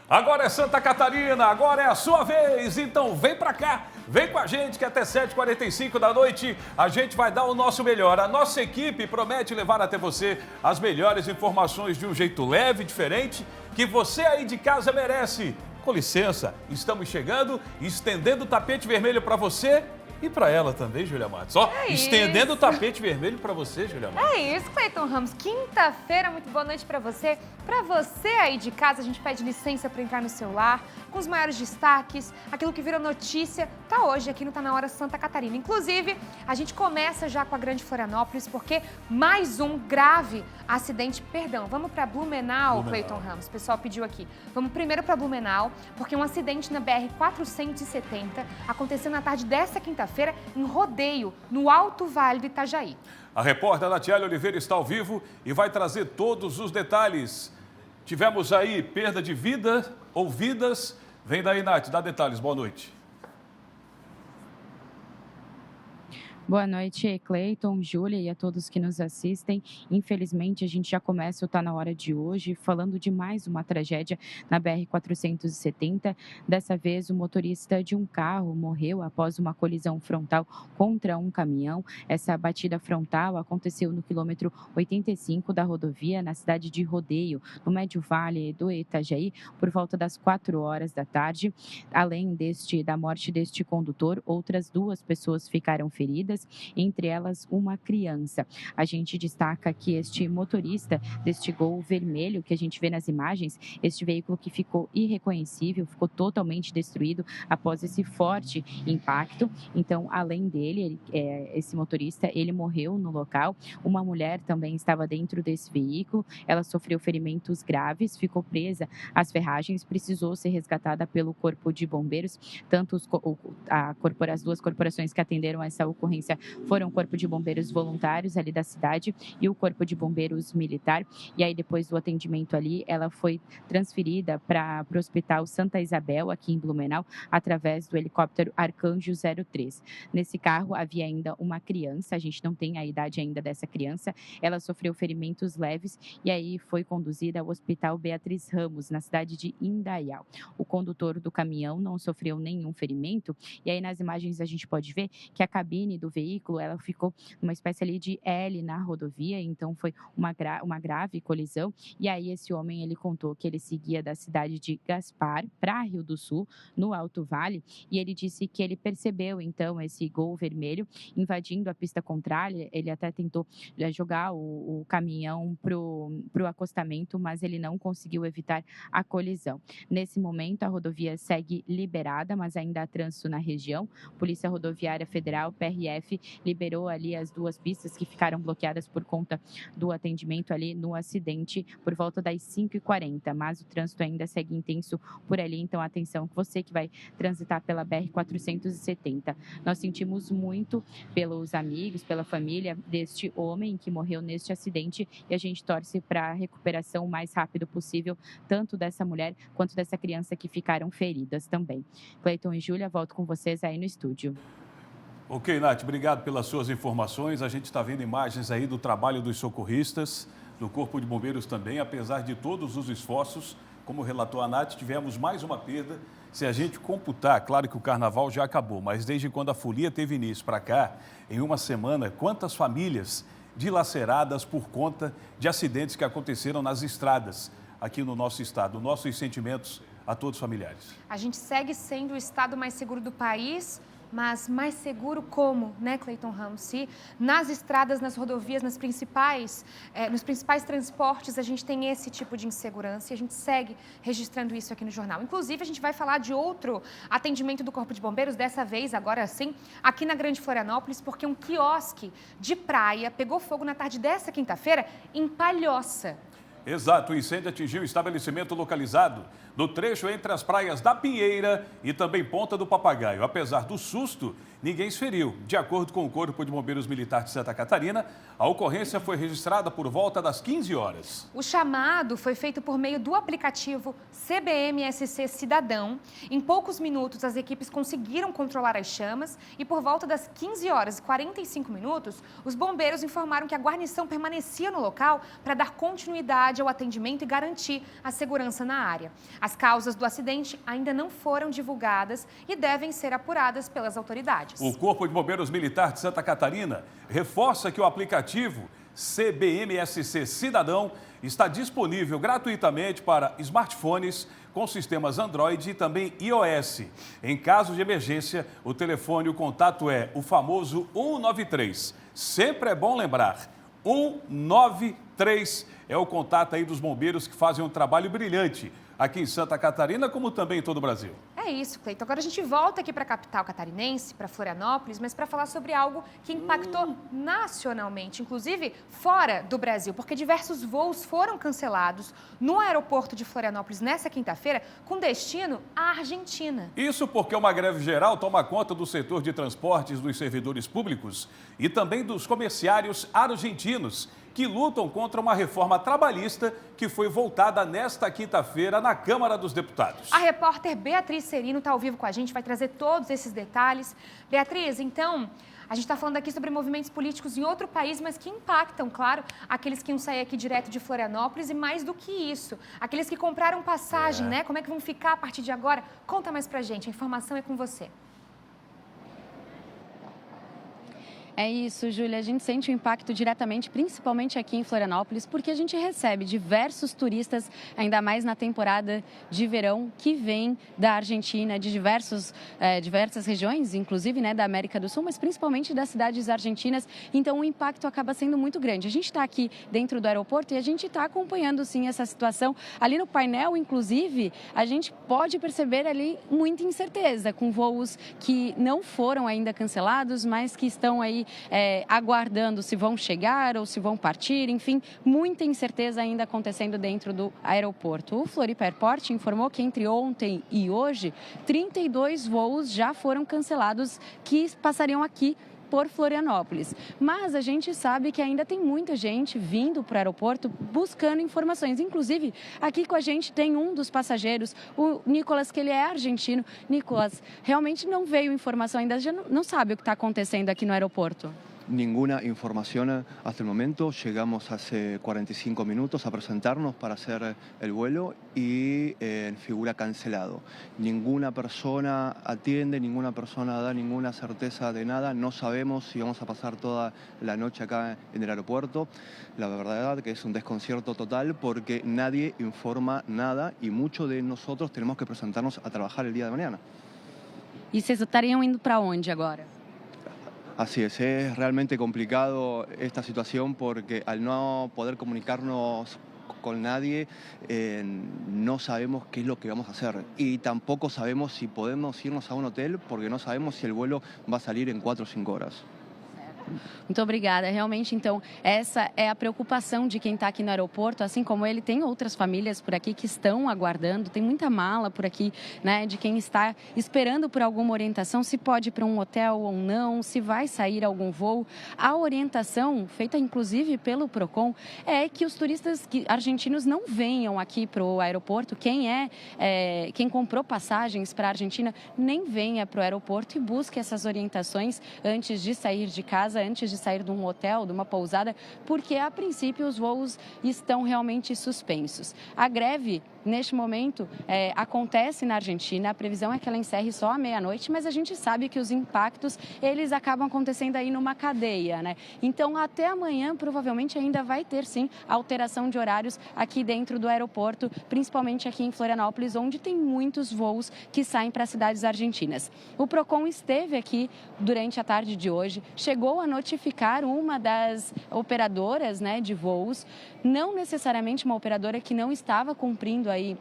Agora é Santa Catarina, agora é a sua vez, então vem pra cá, vem com a gente que até 7h45 da noite a gente vai dar o nosso melhor. A nossa equipe promete levar até você as melhores informações de um jeito leve, diferente, que você aí de casa merece. Com licença, estamos chegando, estendendo o tapete vermelho para você e para ela também, Júlia Matos. Ó, estendendo o tapete vermelho para você, Júlia Matos. É isso, Cleiton Ramos. Quinta-feira, muito boa noite para você. Para você aí de casa, a gente pede licença para entrar no seu lar, com os maiores destaques, aquilo que virou notícia, tá hoje aqui no Tá Na Hora Santa Catarina. Inclusive, a gente começa já com a Grande Florianópolis, porque mais um grave acidente, vamos para Blumenau, Cleiton Ramos, o pessoal pediu aqui. Vamos primeiro para Blumenau, porque um acidente na BR-470 aconteceu na tarde dessa quinta-feira em Rodeio, no Alto Vale do Itajaí. A repórter Natiele Oliveira está ao vivo e vai trazer todos os detalhes. Tivemos aí perda de vida ou vidas. Vem daí, Nath, dá detalhes. Boa noite. Boa noite, Cleiton, Júlia e a todos que nos assistem. Infelizmente, a gente já começa o Tá Na Hora de hoje falando de mais uma tragédia na BR-470. Dessa vez, o motorista de um carro morreu após uma colisão frontal contra um caminhão. Essa batida frontal aconteceu no quilômetro 85 da rodovia, na cidade de Rodeio, no Médio Vale do Itajaí, por volta das 4 horas da tarde. Além da morte deste condutor, outras 2 pessoas ficaram feridas, entre elas uma criança. A gente destaca que este motorista deste Gol vermelho que a gente vê nas imagens, este veículo que ficou irreconhecível, ficou totalmente destruído após esse forte impacto. Então, além dele, esse motorista, ele morreu no local. Uma mulher também estava dentro desse veículo, ela sofreu ferimentos graves, ficou presa às ferragens, precisou ser resgatada pelo Corpo de Bombeiros. Tanto as 2 corporações que atenderam essa ocorrência foram o Corpo de Bombeiros Voluntários ali da cidade e o Corpo de Bombeiros Militar. E aí, depois do atendimento ali, ela foi transferida para o Hospital Santa Isabel, aqui em Blumenau, através do helicóptero Arcanjo 03. Nesse carro havia ainda uma criança, a gente não tem a idade ainda dessa criança, ela sofreu ferimentos leves e aí foi conduzida ao Hospital Beatriz Ramos, na cidade de Indaial. O condutor do caminhão não sofreu nenhum ferimento e aí nas imagens a gente pode ver que a cabine do veículo, ela ficou numa espécie ali de L na rodovia, então foi uma grave colisão. E aí esse homem, ele contou que ele seguia da cidade de Gaspar para Rio do Sul, no Alto Vale, e ele disse que ele percebeu então esse Gol vermelho invadindo a pista contrária. Ele até tentou jogar o caminhão pro acostamento, mas ele não conseguiu evitar a colisão. Nesse momento, a rodovia segue liberada, mas ainda há trânsito na região. Polícia Rodoviária Federal, PRF, liberou ali as 2 pistas que ficaram bloqueadas por conta do atendimento ali no acidente por volta das 5h40, mas o trânsito ainda segue intenso por ali, então atenção, você que vai transitar pela BR-470. Nós sentimos muito pelos amigos, pela família deste homem que morreu neste acidente e a gente torce para a recuperação o mais rápido possível, tanto dessa mulher quanto dessa criança que ficaram feridas também. Cleiton e Júlia, volto com vocês aí no estúdio. Ok, Nath, obrigado pelas suas informações. A gente está vendo imagens aí do trabalho dos socorristas, do Corpo de Bombeiros também. Apesar de todos os esforços, como relatou a Nath, tivemos mais uma perda. Se a gente computar, claro que o carnaval já acabou, mas desde quando a folia teve início para cá, em uma semana, quantas famílias dilaceradas por conta de acidentes que aconteceram nas estradas aqui no nosso estado. Nossos sentimentos a todos os familiares. A gente segue sendo o estado mais seguro do país, mas mais seguro como, né, Cleiton Ramos? Se nas estradas, nas rodovias, nos principais transportes, a gente tem esse tipo de insegurança e a gente segue registrando isso aqui no jornal. Inclusive, a gente vai falar de outro atendimento do Corpo de Bombeiros, dessa vez, agora sim, aqui na Grande Florianópolis, porque um quiosque de praia pegou fogo na tarde dessa quinta-feira em Palhoça. Exato, o incêndio atingiu o estabelecimento localizado no trecho entre as praias da Pinheira e também Ponta do Papagaio. Apesar do susto, ninguém se feriu. De acordo com o Corpo de Bombeiros Militar de Santa Catarina, a ocorrência foi registrada por volta das 15 horas. O chamado foi feito por meio do aplicativo CBMSC Cidadão. Em poucos minutos, as equipes conseguiram controlar as chamas e por volta das 15 horas e 45 minutos, os bombeiros informaram que a guarnição permanecia no local para dar continuidade qualidade ao atendimento e garantir a segurança na área. As causas do acidente ainda não foram divulgadas e devem ser apuradas pelas autoridades. O Corpo de Bombeiros Militar de Santa Catarina reforça que o aplicativo CBMSC Cidadão está disponível gratuitamente para smartphones com sistemas Android e também iOS. Em caso de emergência, o telefone, o contato é o famoso 193. Sempre é bom lembrar, 193 é o contato aí dos bombeiros que fazem um trabalho brilhante aqui em Santa Catarina, como também em todo o Brasil. É isso, Cleiton. Agora a gente volta aqui para a capital catarinense, para Florianópolis, mas para falar sobre algo que impactou nacionalmente, inclusive fora do Brasil, porque diversos voos foram cancelados no aeroporto de Florianópolis nessa quinta-feira, com destino à Argentina. Isso porque uma greve geral toma conta do setor de transportes dos servidores públicos e também dos comerciários argentinos, que lutam contra uma reforma trabalhista que foi votada nesta quinta-feira na Câmara dos Deputados. A repórter Beatriz Serino está ao vivo com a gente, vai trazer todos esses detalhes. Beatriz, então, a gente está falando aqui sobre movimentos políticos em outro país, mas que impactam, claro, aqueles que iam sair aqui direto de Florianópolis e mais do que isso, aqueles que compraram passagem, né? Como é que vão ficar a partir de agora? Conta mais pra gente, a informação é com você. É isso, Júlia. A gente sente o impacto diretamente, principalmente aqui em Florianópolis, porque a gente recebe diversos turistas, ainda mais na temporada de verão, que vêm da Argentina, de diversas regiões, inclusive da América do Sul, mas principalmente das cidades argentinas. Então, o impacto acaba sendo muito grande. A gente está aqui dentro do aeroporto e a gente está acompanhando, sim, essa situação. Ali no painel, inclusive, a gente pode perceber ali muita incerteza, com voos que não foram ainda cancelados, mas que estão aí aguardando se vão chegar ou se vão partir, enfim, muita incerteza ainda acontecendo dentro do aeroporto. O Floripa Airport informou que entre ontem e hoje, 32 voos já foram cancelados que passariam aqui por Florianópolis. Mas a gente sabe que ainda tem muita gente vindo para o aeroporto buscando informações. Inclusive, aqui com a gente tem um dos passageiros, o Nicolas, que ele é argentino. Nicolas, realmente não veio informação ainda, já não sabe o que está acontecendo aqui no aeroporto. Ninguna información hasta el momento. Llegamos hace 45 minutos a presentarnos para hacer el vuelo y figura cancelado. Ninguna persona atiende, ninguna persona da ninguna certeza de nada. No sabemos si vamos a pasar toda la noche acá en el aeropuerto. La verdad que es un desconcierto total porque nadie informa nada y muchos de nosotros tenemos que presentarnos a trabajar el día de mañana. E vocês estariam indo para onde agora? Así es realmente complicado esta situación porque al no poder comunicarnos con nadie, no sabemos qué es lo que vamos a hacer y tampoco sabemos si podemos irnos a un hotel porque no sabemos si el vuelo va a salir en 4 o 5 horas. Muito obrigada. Realmente, então, essa é a preocupação de quem está aqui no aeroporto, assim como ele, tem outras famílias por aqui que estão aguardando, tem muita mala por aqui, de quem está esperando por alguma orientação, se pode ir para um hotel ou não, se vai sair algum voo. A orientação, feita inclusive pelo Procon, é que os turistas argentinos não venham aqui para o aeroporto. Quem comprou passagens para a Argentina, nem venha para o aeroporto e busque essas orientações antes de sair de casa, antes de sair de um hotel, de uma pousada, porque a princípio os voos estão realmente suspensos. A greve, neste momento, acontece na Argentina, a previsão é que ela encerre só à meia-noite, mas a gente sabe que os impactos, eles acabam acontecendo aí numa cadeia, Então, até amanhã, provavelmente, ainda vai ter, sim, alteração de horários aqui dentro do aeroporto, principalmente aqui em Florianópolis, onde tem muitos voos que saem para cidades argentinas. O Procon esteve aqui durante a tarde de hoje, chegou a notificar uma das operadoras, de voos, não necessariamente uma operadora que não estava cumprindo aí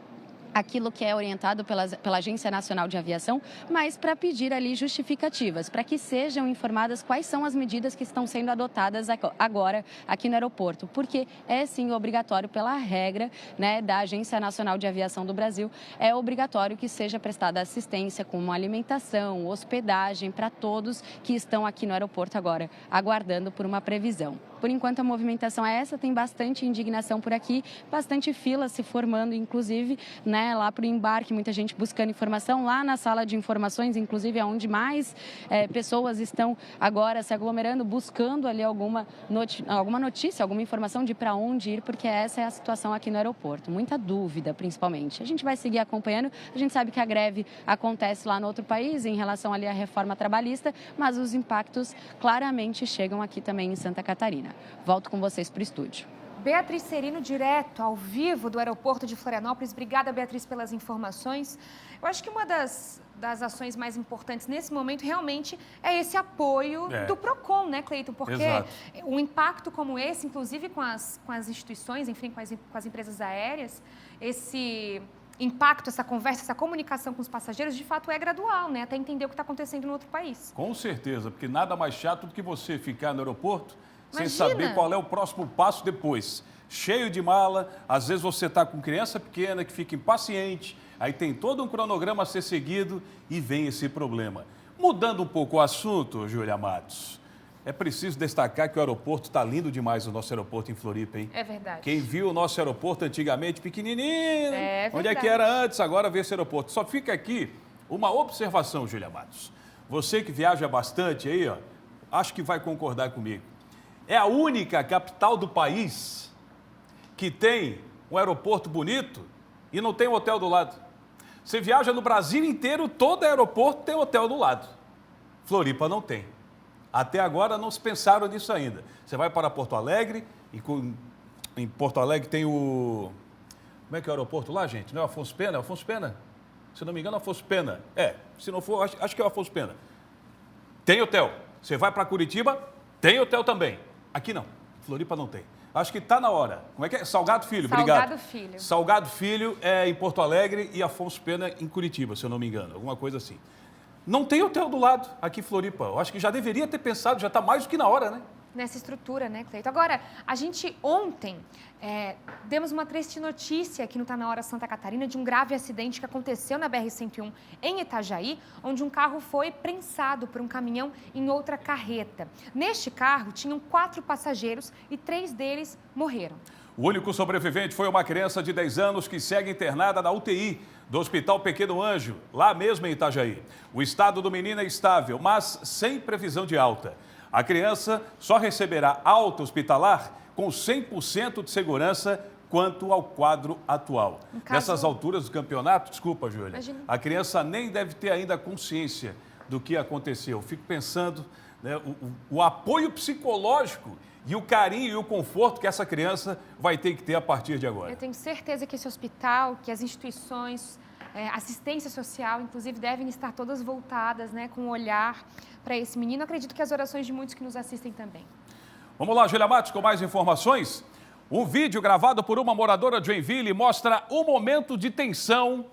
aquilo que é orientado pela Agência Nacional de Aviação, mas para pedir ali justificativas, para que sejam informadas quais são as medidas que estão sendo adotadas agora aqui no aeroporto, porque é sim obrigatório pela regra da Agência Nacional de Aviação do Brasil, é obrigatório que seja prestada assistência como alimentação, hospedagem para todos que estão aqui no aeroporto agora, aguardando por uma previsão. Por enquanto a movimentação é essa, tem bastante indignação por aqui, bastante fila se formando, inclusive, né, lá para o embarque, muita gente buscando informação lá na sala de informações, inclusive é onde mais pessoas estão agora se aglomerando, buscando ali alguma notícia, alguma informação de para onde ir, porque essa é a situação aqui no aeroporto. Muita dúvida, principalmente. A gente vai seguir acompanhando, a gente sabe que a greve acontece lá no outro país em relação ali à reforma trabalhista, mas os impactos claramente chegam aqui também em Santa Catarina. Volto com vocês para o estúdio. Beatriz Serino, direto, ao vivo do aeroporto de Florianópolis. Obrigada, Beatriz, pelas informações. Eu acho que uma das ações mais importantes nesse momento realmente é esse apoio do PROCON, né, Cleiton? Porque um impacto como esse, inclusive com as instituições, enfim, com as empresas aéreas, esse impacto, essa conversa, essa comunicação com os passageiros, de fato é gradual, né? Até entender o que está acontecendo no outro país. Com certeza, porque nada mais chato do que você ficar no aeroporto sem saber qual é o próximo passo depois. Cheio de mala, às vezes você está com criança pequena que fica impaciente, aí tem todo um cronograma a ser seguido e vem esse problema. Mudando um pouco o assunto, Júlia Matos, é preciso destacar que o aeroporto está lindo demais, o nosso aeroporto em Floripa, hein? É verdade. Quem viu o nosso aeroporto antigamente pequenininho, onde é verdade. que era antes, agora vê esse aeroporto. Só fica aqui uma observação, Júlia Matos. Você que viaja bastante aí, ó, acho que vai concordar comigo. É a única capital do país que tem um aeroporto bonito e não tem um hotel do lado. Você viaja no Brasil inteiro, todo aeroporto tem hotel do lado. Floripa não tem. Até agora não se pensaram nisso ainda. Você vai para Porto Alegre e em Porto Alegre tem o... Como é que é o aeroporto lá, gente? Não é o Afonso Pena? É o Afonso Pena? Se não me engano, é o Afonso Pena. Se não for, acho que é o Afonso Pena. Tem hotel. Você vai para Curitiba, tem hotel também. Aqui não. Floripa não tem. Acho que está na hora. Como é que é? Salgado Filho, obrigado. Salgado Filho. Salgado Filho é em Porto Alegre e Afonso Pena em Curitiba, se eu não me engano. Alguma coisa assim. Não tem hotel do lado aqui em Floripa. Eu acho que já deveria ter pensado, já está mais do que na hora, né? Nessa estrutura, né, Cleiton? Agora, a gente ontem demos uma triste notícia aqui no Tá Na Hora Santa Catarina de um grave acidente que aconteceu na BR-101 em Itajaí, onde um carro foi prensado por um caminhão em outra carreta. Neste carro tinham 4 passageiros e 3 deles morreram. O único sobrevivente foi uma criança de 10 anos que segue internada na UTI do Hospital Pequeno Anjo, lá mesmo em Itajaí. O estado do menino é estável, mas sem previsão de alta. A criança só receberá alta hospitalar com 100% de segurança quanto ao quadro atual. Nessas alturas do campeonato, desculpa, Júlia, Imagina. A criança nem deve ter ainda consciência do que aconteceu. Fico pensando, né, o apoio psicológico e o carinho e o conforto que essa criança vai ter que ter a partir de agora. Eu tenho certeza que esse hospital, que as instituições, assistência social, inclusive, devem estar todas voltadas, né, com um olhar para esse menino. Acredito que as orações de muitos que nos assistem também. Vamos lá, Júlia Matos, com mais informações. Um vídeo gravado por uma moradora de Joinville mostra um momento de tensão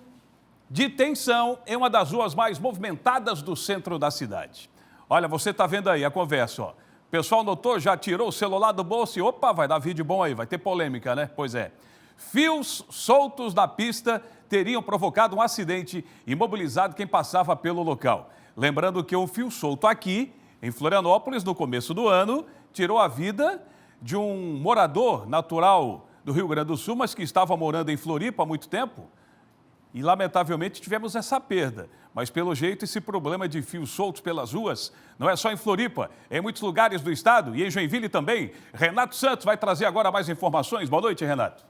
em uma das ruas mais movimentadas do centro da cidade. Olha, você está vendo aí a conversa, ó. O pessoal notou, já tirou o celular do bolso e, opa, vai dar vídeo bom aí, vai ter polêmica, né? Pois é. Fios soltos da pista teriam provocado um acidente e imobilizado quem passava pelo local. Lembrando que um fio solto aqui, em Florianópolis, no começo do ano, tirou a vida de um morador natural do Rio Grande do Sul, mas que estava morando em Floripa há muito tempo. E, lamentavelmente, tivemos essa perda. Mas, pelo jeito, esse problema de fios soltos pelas ruas não é só em Floripa, é em muitos lugares do estado e em Joinville também. Renato Santos vai trazer agora mais informações. Boa noite, Renato.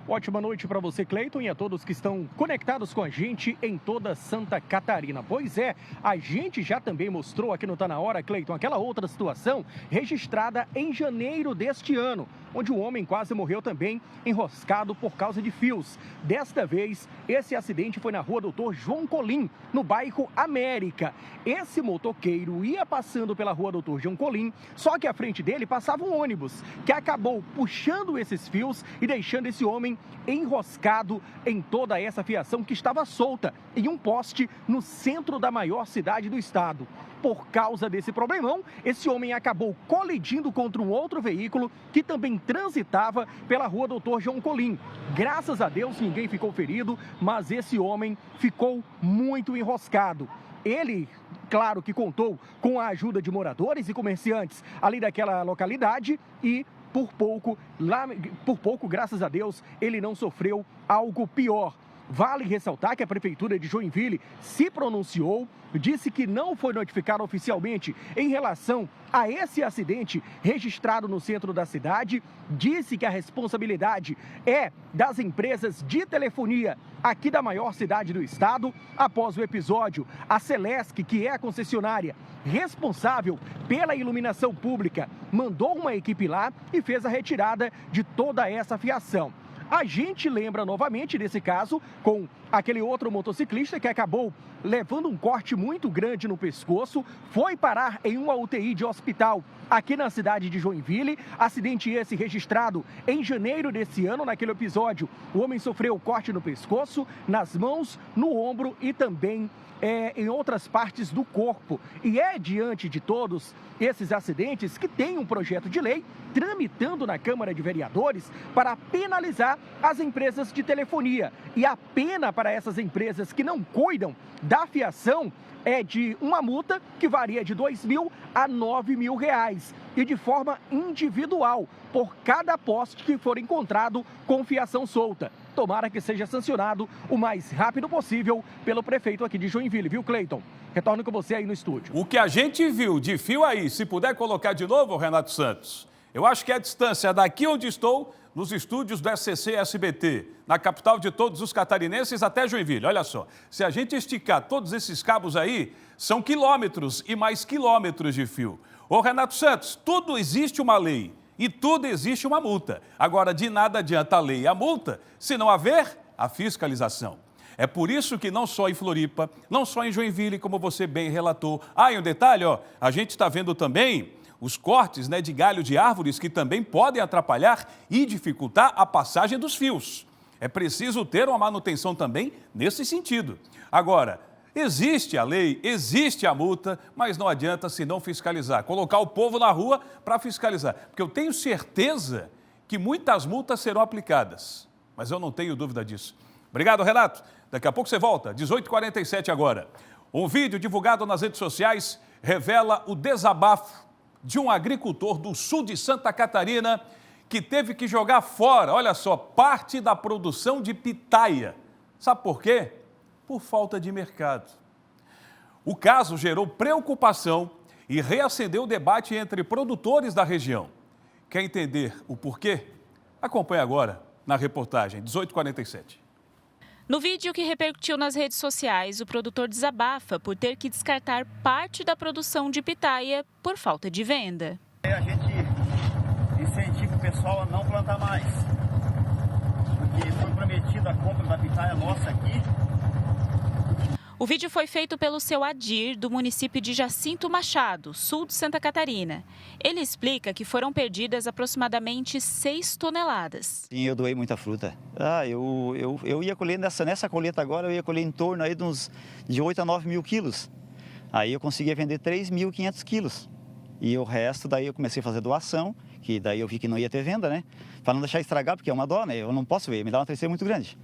Ótima noite para você, Cleiton, e a todos que estão conectados com a gente em toda Santa Catarina. Pois é, a gente já também mostrou aqui no Tá Na Hora, Cleiton, aquela outra situação registrada em janeiro deste ano, onde um homem quase morreu também enroscado por causa de fios. Desta vez, esse acidente foi na rua Doutor João Colim, no bairro América. Esse motoqueiro ia passando pela rua Doutor João Colim, só que à frente dele passava um ônibus, que acabou puxando esses fios e deixando esse homem enroscado em toda essa fiação que estava solta em um poste no centro da maior cidade do estado. Por causa desse problemão, esse homem acabou colidindo contra um outro veículo que também transitava pela rua Doutor João Colim. Graças a Deus, ninguém ficou ferido, mas esse homem ficou muito enroscado. Ele claro que contou com a ajuda de moradores e comerciantes ali daquela localidade e por pouco, graças a Deus, ele não sofreu algo pior. Vale ressaltar que a Prefeitura de Joinville se pronunciou, disse que não foi notificada oficialmente em relação a esse acidente registrado no centro da cidade, disse que a responsabilidade é das empresas de telefonia aqui da maior cidade do estado. Após o episódio, a Celesc, que é a concessionária responsável pela iluminação pública, mandou uma equipe lá e fez a retirada de toda essa fiação. A gente lembra novamente desse caso com aquele outro motociclista que acabou levando um corte muito grande no pescoço, foi parar em uma UTI de hospital aqui na cidade de Joinville. Acidente esse registrado em janeiro desse ano. Naquele episódio, o homem sofreu corte no pescoço, nas mãos, no ombro e também em outras partes do corpo. E é diante de todos esses acidentes que tem um projeto de lei tramitando na Câmara de Vereadores para penalizar as empresas de telefonia. E a pena para essas empresas que não cuidam da fiação é de uma multa que varia de R$2.000 a R$9.000 e de forma individual por cada poste que for encontrado com fiação solta. Tomara que seja sancionado o mais rápido possível pelo prefeito aqui de Joinville, viu, Cleiton? Retorno com você aí no estúdio. O que a gente viu de fio aí, se puder colocar de novo, Renato Santos, eu acho que é a distância daqui onde estou, nos estúdios do SCC SBT, na capital de todos os catarinenses, até Joinville. Olha só, se a gente esticar todos esses cabos aí, são quilômetros e mais quilômetros de fio. Ô, Renato Santos, tudo existe uma lei e tudo existe uma multa. Agora, de nada adianta a lei e a multa se não haver a fiscalização. É por isso que não só em Floripa, não só em Joinville, como você bem relatou. Ah, e um detalhe, ó, a gente está vendo também os cortes, né, de galho de árvores que também podem atrapalhar e dificultar a passagem dos fios. É preciso ter uma manutenção também nesse sentido. Agora, existe a lei, existe a multa, mas não adianta se não fiscalizar. Colocar o povo na rua para fiscalizar. Porque eu tenho certeza que muitas multas serão aplicadas, mas eu não tenho dúvida disso. Obrigado, Renato. Daqui a pouco você volta, 18h47 agora. Um vídeo divulgado nas redes sociais revela o desabafo de um agricultor do sul de Santa Catarina que teve que jogar fora, olha só, parte da produção de pitaia. Sabe por quê? Por falta de mercado. O caso gerou preocupação e reacendeu o debate entre produtores da região. Quer entender o porquê? Acompanhe agora na reportagem 18h47. No vídeo que repercutiu nas redes sociais, o produtor desabafa por ter que descartar parte da produção de pitaia por falta de venda. A gente incentiva o pessoal a não plantar mais, porque foi prometida a compra da pitaia nossa aqui. O vídeo foi feito pelo seu Adir, do município de Jacinto Machado, sul de Santa Catarina. Ele explica que foram perdidas aproximadamente 6 toneladas. Sim, eu doei muita fruta. Eu ia colher nessa colheita agora, eu ia colher em torno aí de 8 a 9 mil quilos. Aí eu conseguia vender 3.500 quilos. E o resto, daí eu comecei a fazer doação, que daí eu vi que não ia ter venda, né? Para não deixar estragar, porque é uma dó, né? Eu não posso ver, me dá uma tristeza muito grande.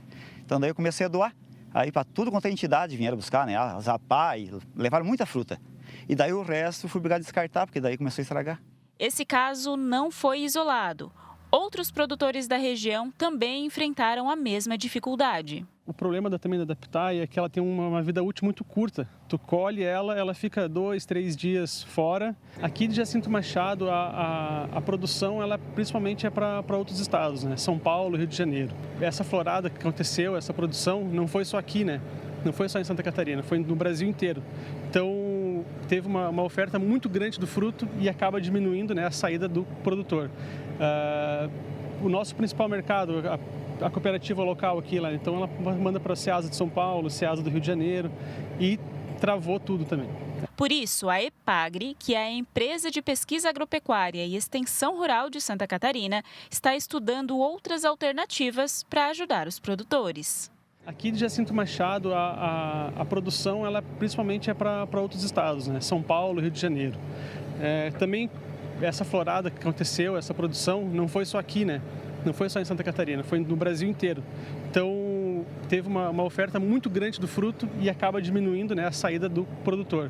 Então daí eu comecei a doar. Aí para tudo quanto é entidade vieram buscar, né? As APAI, levaram muita fruta. E daí o resto fui obrigado a descartar, porque daí começou a estragar. Esse caso não foi isolado. Outros produtores da região também enfrentaram a mesma dificuldade. O problema também da pitaia é que ela tem uma vida útil muito curta. Tu colhe ela fica 2, 3 dias fora. Aqui de Jacinto Machado, a produção ela principalmente é para outros estados, né? São Paulo, Rio de Janeiro. Essa florada que aconteceu, essa produção, não foi só aqui, né? Não foi só em Santa Catarina, foi no Brasil inteiro. Então, teve uma oferta muito grande do fruto e acaba diminuindo, né, a saída do produtor. O nosso principal mercado, a cooperativa local aqui, lá, então ela manda para o Ceasa de São Paulo, Ceasa do Rio de Janeiro e travou tudo também. Por isso, a EPAGRE, que é a Empresa de Pesquisa Agropecuária e Extensão Rural de Santa Catarina, está estudando outras alternativas para ajudar os produtores. Aqui de Jacinto Machado, a produção ela principalmente é para outros estados, né? São Paulo, Rio de Janeiro. Também essa florada que aconteceu, essa produção, não foi só aqui, né? Não foi só em Santa Catarina, foi no Brasil inteiro. Então, Então, teve uma oferta muito grande do fruto e acaba diminuindo, né, a saída do produtor.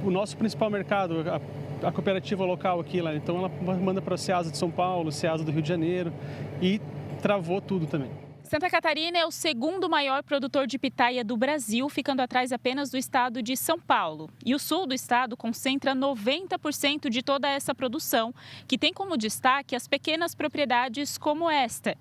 O nosso principal mercado, a cooperativa local aqui, lá, então ela manda para o Ceasa de São Paulo, Ceasa do Rio de Janeiro e travou tudo também. Santa Catarina é o segundo maior produtor de pitaia do Brasil, ficando atrás apenas do estado de São Paulo. E o sul do estado concentra 90% de toda essa produção, que tem como destaque as pequenas propriedades como esta.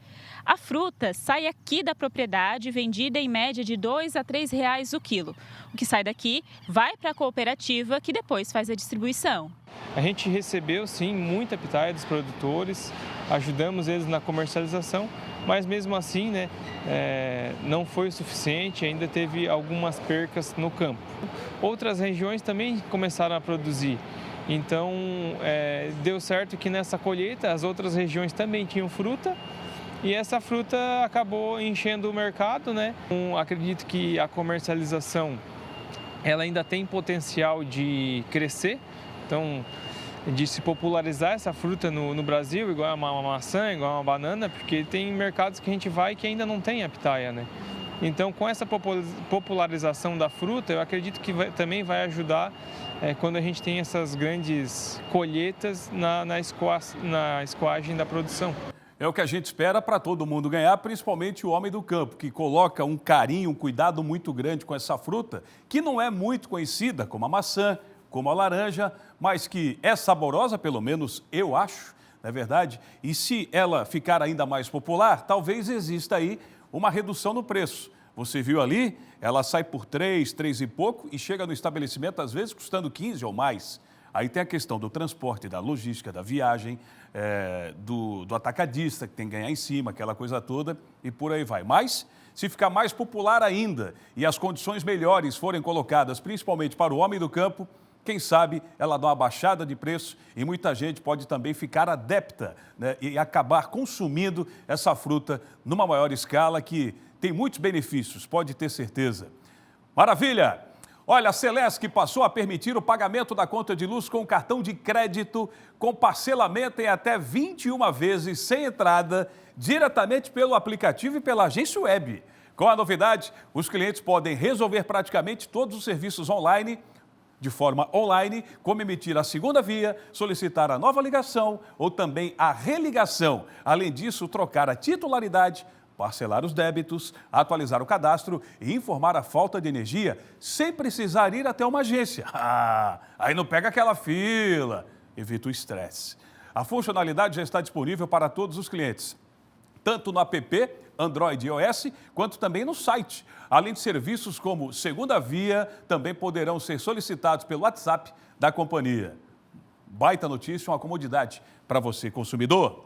A fruta sai aqui da propriedade, vendida em média de R$ 2 a R$ 3 o quilo. O que sai daqui vai para a cooperativa, que depois faz a distribuição. A gente recebeu, sim, muita pitaia dos produtores, ajudamos eles na comercialização, mas mesmo assim, né, não foi o suficiente, ainda teve algumas percas no campo. Outras regiões também começaram a produzir, então deu certo que nessa colheita as outras regiões também tinham fruta e essa fruta acabou enchendo o mercado, né? Acredito que a comercialização ela ainda tem potencial de crescer, então de se popularizar essa fruta no Brasil, igual uma maçã, igual uma banana, porque tem mercados que a gente vai que ainda não tem a pitaia, né? Então, com essa popularização da fruta, eu acredito que também vai ajudar quando a gente tem essas grandes colheitas na escoagem da produção. É o que a gente espera para todo mundo ganhar, principalmente o homem do campo, que coloca um carinho, um cuidado muito grande com essa fruta, que não é muito conhecida, como a maçã, como a laranja, mas que é saborosa, pelo menos eu acho, não é verdade? E se ela ficar ainda mais popular, talvez exista aí uma redução no preço. Você viu ali, ela sai por 3 e pouco e chega no estabelecimento, às vezes, custando 15 ou mais. Aí tem a questão do transporte, da logística, da viagem, do atacadista, que tem que ganhar em cima, aquela coisa toda, e por aí vai. Mas, se ficar mais popular ainda e as condições melhores forem colocadas, principalmente para o homem do campo, quem sabe ela dá uma baixada de preço e muita gente pode também ficar adepta, né, e acabar consumindo essa fruta numa maior escala, que tem muitos benefícios, pode ter certeza. Maravilha! Olha, a Celesc passou a permitir o pagamento da conta de luz com cartão de crédito, com parcelamento em até 21 vezes, sem entrada, diretamente pelo aplicativo e pela agência web. Com a novidade, os clientes podem resolver praticamente todos os serviços online, de forma online, como emitir a segunda via, solicitar a nova ligação ou também a religação. Além disso, trocar a titularidade, parcelar os débitos, atualizar o cadastro e informar a falta de energia sem precisar ir até uma agência. Aí não pega aquela fila, evita o estresse. A funcionalidade já está disponível para todos os clientes, tanto no app, Android e iOS, quanto também no site. Além de serviços como segunda via, também poderão ser solicitados pelo WhatsApp da companhia. Baita notícia, uma comodidade para você, consumidor.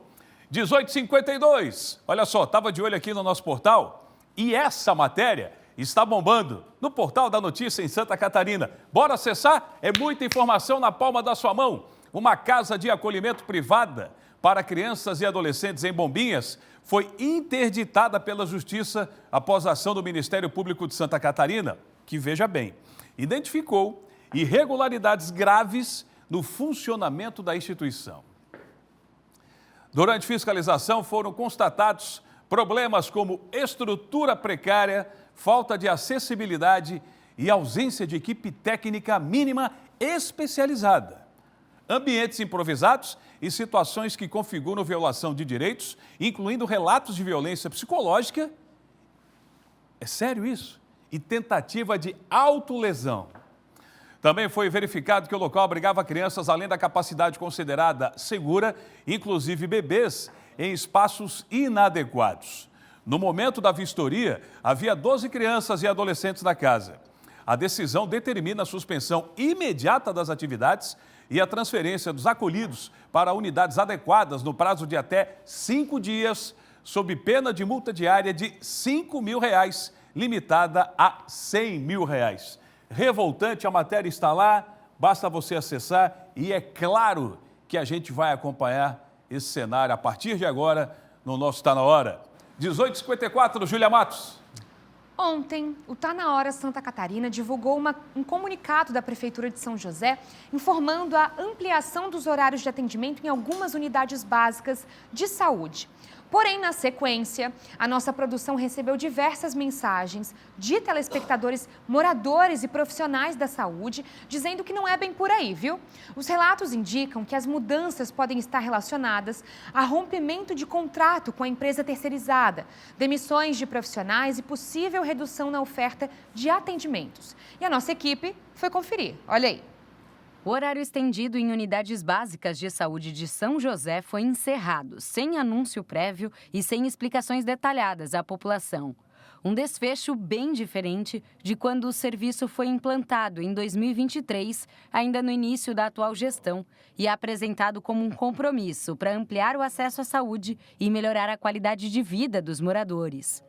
18h52, olha só, estava de olho aqui no nosso portal e essa matéria está bombando no portal da notícia em Santa Catarina. Bora acessar? É muita informação na palma da sua mão. Uma casa de acolhimento privada para crianças e adolescentes em Bombinhas foi interditada pela Justiça após a ação do Ministério Público de Santa Catarina, que, veja bem, identificou irregularidades graves no funcionamento da instituição. Durante fiscalização foram constatados problemas como estrutura precária, falta de acessibilidade e ausência de equipe técnica mínima especializada. Ambientes improvisados e situações que configuram violação de direitos, incluindo relatos de violência psicológica, é sério isso? E tentativa de autolesão. Também foi verificado que o local abrigava crianças além da capacidade considerada segura, inclusive bebês, em espaços inadequados. No momento da vistoria, havia 12 crianças e adolescentes na casa. A decisão determina a suspensão imediata das atividades e a transferência dos acolhidos para unidades adequadas no prazo de até 5 dias, sob pena de multa diária de R$ 5.000, limitada a R$ 100.000. Revoltante, a matéria está lá, basta você acessar e é claro que a gente vai acompanhar esse cenário a partir de agora no nosso Tá Na Hora. 18h54, Júlia Matos. Ontem, o Tá Na Hora Santa Catarina divulgou um comunicado da Prefeitura de São José informando a ampliação dos horários de atendimento em algumas unidades básicas de saúde. Porém, na sequência, a nossa produção recebeu diversas mensagens de telespectadores, moradores e profissionais da saúde, dizendo que não é bem por aí, viu? Os relatos indicam que as mudanças podem estar relacionadas a rompimento de contrato com a empresa terceirizada, demissões de profissionais e possível redução na oferta de atendimentos. E a nossa equipe foi conferir. Olha aí. O horário estendido em unidades básicas de saúde de São José foi encerrado, sem anúncio prévio e sem explicações detalhadas à população. Um desfecho bem diferente de quando o serviço foi implantado em 2023, ainda no início da atual gestão, e apresentado como um compromisso para ampliar o acesso à saúde e melhorar a qualidade de vida dos moradores.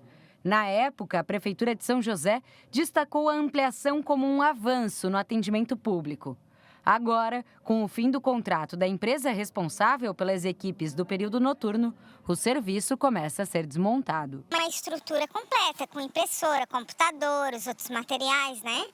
Na época, a Prefeitura de São José destacou a ampliação como um avanço no atendimento público. Agora, com o fim do contrato da empresa responsável pelas equipes do período noturno, o serviço começa a ser desmontado. Uma estrutura completa, com impressora, computador, os outros materiais, né?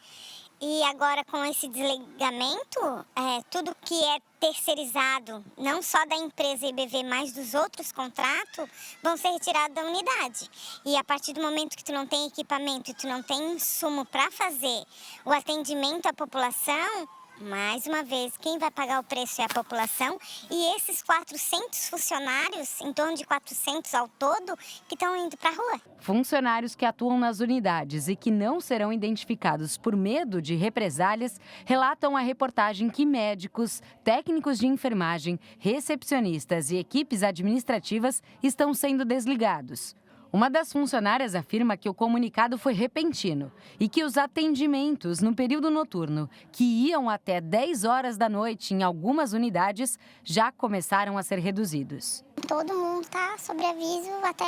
E agora, com esse desligamento, tudo que é terceirizado, não só da empresa IBV, mas dos outros contratos, vão ser retirados da unidade. E a partir do momento que tu não tem equipamento e tu não tem insumo para fazer o atendimento à população, mais uma vez, quem vai pagar o preço é a população e esses 400 funcionários, em torno de 400 ao todo, que estão indo para a rua. Funcionários que atuam nas unidades e que não serão identificados por medo de represálias relatam à reportagem que médicos, técnicos de enfermagem, recepcionistas e equipes administrativas estão sendo desligados. Uma das funcionárias afirma que o comunicado foi repentino e que os atendimentos no período noturno, que iam até 10 horas da noite em algumas unidades, já começaram a ser reduzidos. Todo mundo está sob aviso, até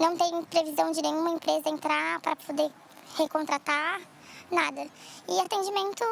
não tem previsão de nenhuma empresa entrar para poder recontratar, nada. E atendimento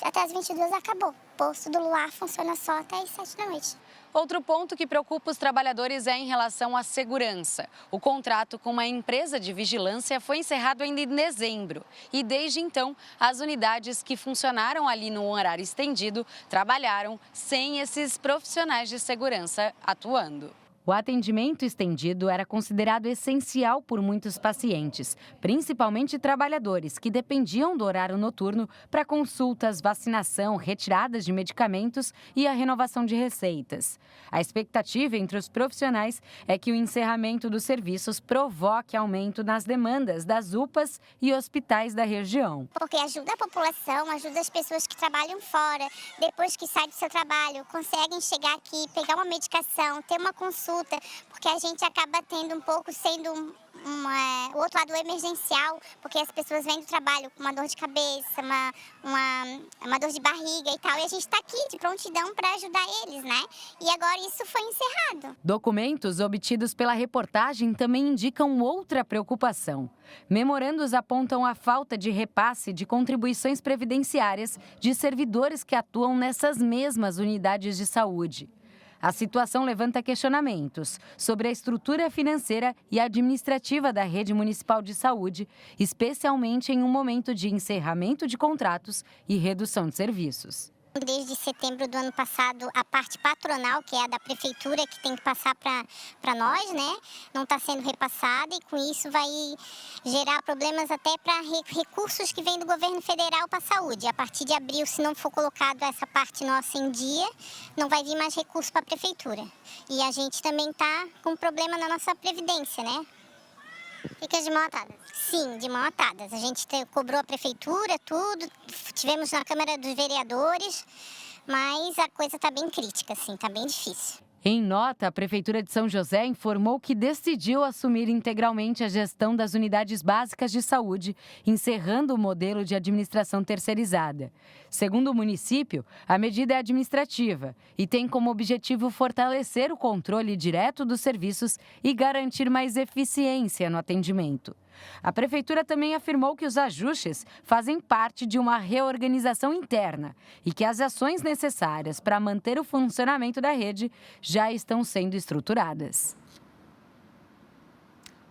até as 22 acabou. O posto do Luar funciona só até as 7 da noite. Outro ponto que preocupa os trabalhadores é em relação à segurança. O contrato com uma empresa de vigilância foi encerrado ainda em dezembro. E desde então, as unidades que funcionaram ali no horário estendido trabalharam sem esses profissionais de segurança atuando. O atendimento estendido era considerado essencial por muitos pacientes, principalmente trabalhadores que dependiam do horário noturno para consultas, vacinação, retiradas de medicamentos e a renovação de receitas. A expectativa entre os profissionais é que o encerramento dos serviços provoque aumento nas demandas das UPAs e hospitais da região. Porque ajuda a população, ajuda as pessoas que trabalham fora, depois que saem do seu trabalho, conseguem chegar aqui, pegar uma medicação, ter uma consulta, porque a gente acaba tendo um pouco sendo o outro lado emergencial, porque as pessoas vêm do trabalho com uma dor de cabeça, uma dor de barriga e tal, e a gente está aqui de prontidão para ajudar eles, né? E agora isso foi encerrado. Documentos obtidos pela reportagem também indicam outra preocupação. Memorandos apontam a falta de repasse de contribuições previdenciárias de servidores que atuam nessas mesmas unidades de saúde. A situação levanta questionamentos sobre a estrutura financeira e administrativa da rede municipal de saúde, especialmente em um momento de encerramento de contratos e redução de serviços. Desde setembro do ano passado, a parte patronal, que é a da prefeitura, que tem que passar para nós, né, não está sendo repassada e com isso vai gerar problemas até para recursos que vêm do governo federal para a saúde. A partir de abril, se não for colocado essa parte nossa em dia, não vai vir mais recurso para a prefeitura. E a gente também está com problema na nossa previdência, né? Fica de mão atadas? Sim, de mão atadas. A gente cobrou a prefeitura, tudo, tivemos na Câmara dos Vereadores, mas a coisa está bem crítica, assim, está bem difícil. Em nota, a Prefeitura de São José informou que decidiu assumir integralmente a gestão das unidades básicas de saúde, encerrando o modelo de administração terceirizada. Segundo o município, a medida é administrativa e tem como objetivo fortalecer o controle direto dos serviços e garantir mais eficiência no atendimento. A Prefeitura também afirmou que os ajustes fazem parte de uma reorganização interna e que as ações necessárias para manter o funcionamento da rede já estão sendo estruturadas.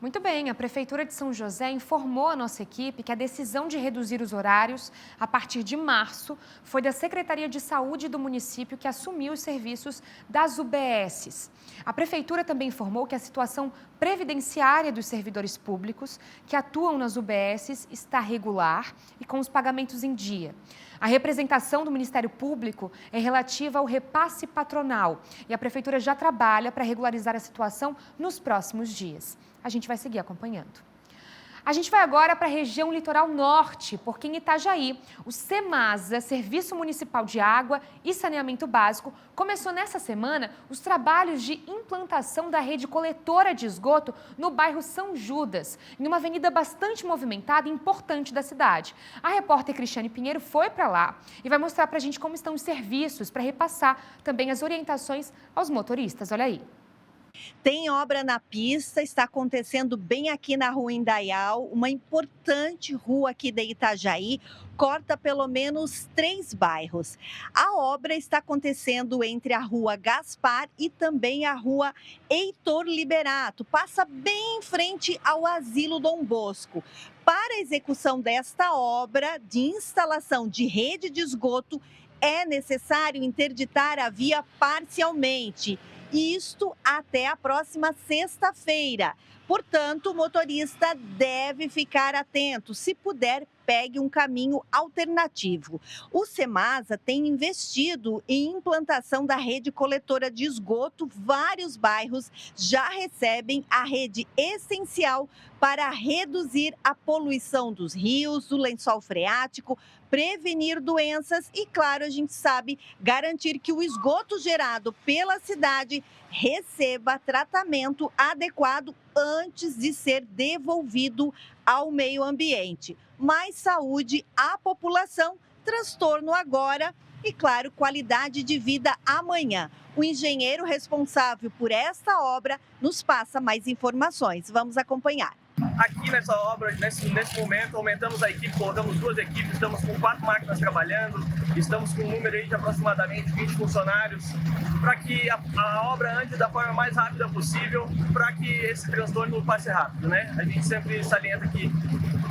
Muito bem, a Prefeitura de São José informou a nossa equipe que a decisão de reduzir os horários a partir de março foi da Secretaria de Saúde do município que assumiu os serviços das UBSs. A Prefeitura também informou que a situação previdenciária dos servidores públicos que atuam nas UBSs está regular e com os pagamentos em dia. A representação do Ministério Público é relativa ao repasse patronal e a Prefeitura já trabalha para regularizar a situação nos próximos dias. A gente vai seguir acompanhando. A gente vai agora para a região litoral norte, porque em Itajaí, o SEMASA, Serviço Municipal de Água e Saneamento Básico, começou nessa semana os trabalhos de implantação da rede coletora de esgoto no bairro São Judas, em uma avenida bastante movimentada e importante da cidade. A repórter Cristiane Pinheiro foi para lá e vai mostrar para a gente como estão os serviços para repassar também as orientações aos motoristas. Olha aí. Tem obra na pista, está acontecendo bem aqui na Rua Indaial, uma importante rua aqui de Itajaí, corta pelo menos 3 bairros. A obra está acontecendo entre a Rua Gaspar e também a Rua Heitor Liberato, passa bem em frente ao Asilo Dom Bosco. Para a execução desta obra de instalação de rede de esgoto, é necessário interditar a via parcialmente. Isto até a próxima sexta-feira. Portanto, o motorista deve ficar atento. Se puder, pegue um caminho alternativo. O SEMASA tem investido em implantação da rede coletora de esgoto. Vários bairros já recebem a rede essencial para reduzir a poluição dos rios, do lençol freático, prevenir doenças e, claro, a gente sabe, garantir que o esgoto gerado pela cidade receba tratamento adequado antes de ser devolvido ao meio ambiente. Mais saúde à população, transtorno agora e, claro, qualidade de vida amanhã. O engenheiro responsável por esta obra nos passa mais informações. Vamos acompanhar. Aqui nessa obra, nesse momento, aumentamos a equipe, colocamos 2 equipes, estamos com 4 máquinas trabalhando, estamos com um número aí de aproximadamente 20 funcionários, para que a obra ande da forma mais rápida possível, para que esse transtorno passe rápido, né? A gente sempre salienta que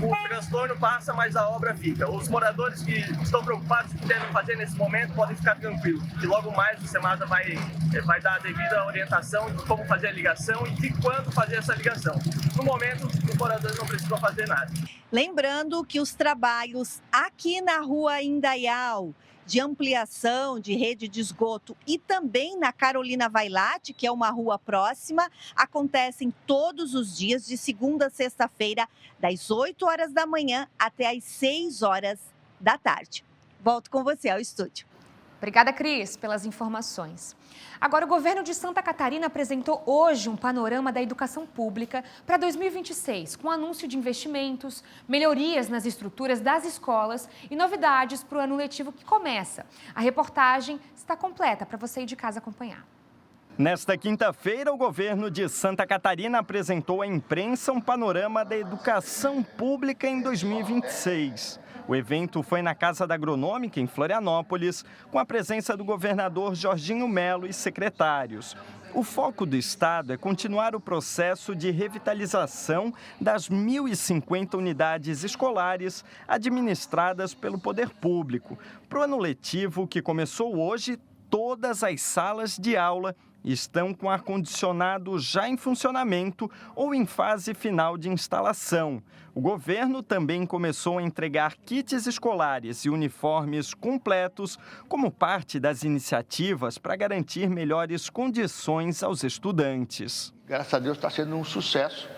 o transtorno passa, mas a obra fica. Os moradores que estão preocupados com o que devem fazer nesse momento podem ficar tranquilos, que logo mais o SEMASA vai dar a devida orientação de como fazer a ligação e de quando fazer essa ligação. No momento, os moradores não precisam fazer nada. Lembrando que os trabalhos aqui na Rua Indaial, de ampliação de rede de esgoto e também na Carolina Vailate, que é uma rua próxima, acontecem todos os dias, de segunda a sexta-feira, das 8 horas da manhã até as 6 horas da tarde. Volto com você ao estúdio. Obrigada, Cris, pelas informações. Agora, o governo de Santa Catarina apresentou hoje um panorama da educação pública para 2026, com anúncio de investimentos, melhorias nas estruturas das escolas e novidades para o ano letivo que começa. A reportagem está completa para você ir de casa acompanhar. Nesta quinta-feira, o governo de Santa Catarina apresentou à imprensa um panorama da educação pública em 2026. O evento foi na Casa da Agronômica, em Florianópolis, com a presença do governador Jorginho Melo e secretários. O foco do Estado é continuar o processo de revitalização das 1.050 unidades escolares administradas pelo poder público. Para o ano letivo, que começou hoje, todas as salas de aula estão com ar-condicionado já em funcionamento ou em fase final de instalação. O governo também começou a entregar kits escolares e uniformes completos como parte das iniciativas para garantir melhores condições aos estudantes. Graças a Deus está sendo um sucesso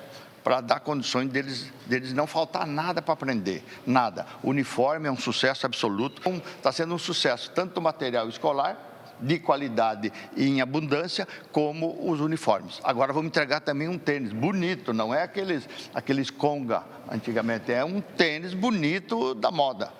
para dar condições deles não faltar nada para aprender, nada. O uniforme é um sucesso absoluto. Está sendo um sucesso tanto o material escolar, de qualidade e em abundância, como os uniformes. Agora vamos entregar também um tênis bonito, não é aqueles conga antigamente, é um tênis bonito da moda.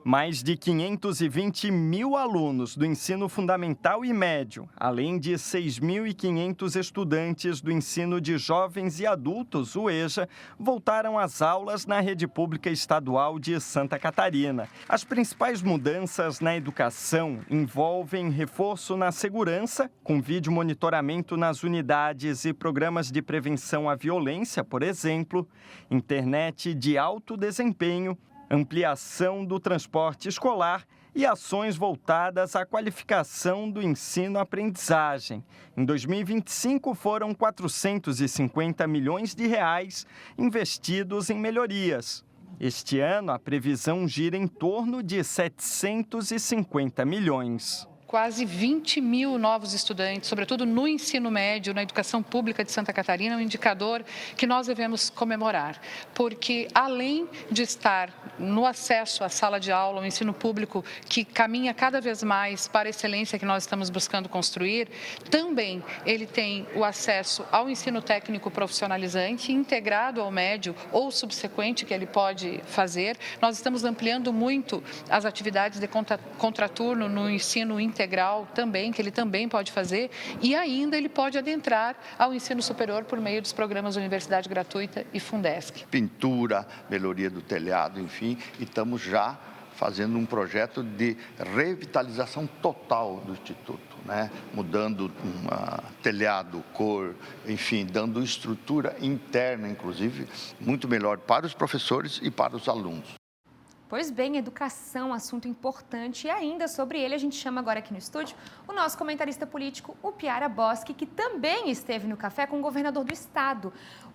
Mais de 520 mil alunos do ensino fundamental e médio, além de 6.500 estudantes do ensino de jovens e adultos, o EJA, voltaram às aulas na rede pública estadual de Santa Catarina. As principais mudanças na educação envolvem reforço na segurança, com vídeo monitoramento nas unidades e programas de prevenção à violência, por exemplo, internet de alto desempenho, ampliação do transporte escolar e ações voltadas à qualificação do ensino-aprendizagem. Em 2025, foram 450 milhões de reais investidos em melhorias. Este ano, a previsão gira em torno de 750 milhões. Quase 20 mil novos estudantes, sobretudo no ensino médio, na educação pública de Santa Catarina, é um indicador que nós devemos comemorar, porque além de estar no acesso à sala de aula, o ensino público que caminha cada vez mais para a excelência que nós estamos buscando construir, também ele tem o acesso ao ensino técnico profissionalizante, integrado ao médio ou subsequente que ele pode fazer. Nós estamos ampliando muito as atividades de contraturno no ensino integral também, que ele também pode fazer, e ainda ele pode adentrar ao ensino superior por meio dos programas Universidade Gratuita e Fundesc. Pintura, melhoria do telhado, enfim, e estamos já fazendo um projeto de revitalização total do Instituto, né? Mudando telhado, cor, enfim, dando estrutura interna, inclusive, muito melhor para os professores e para os alunos. Pois bem, educação, assunto importante, e ainda sobre ele a gente chama agora aqui no estúdio o nosso comentarista político, o Piara Boschi, que também esteve no café com o governador do estado.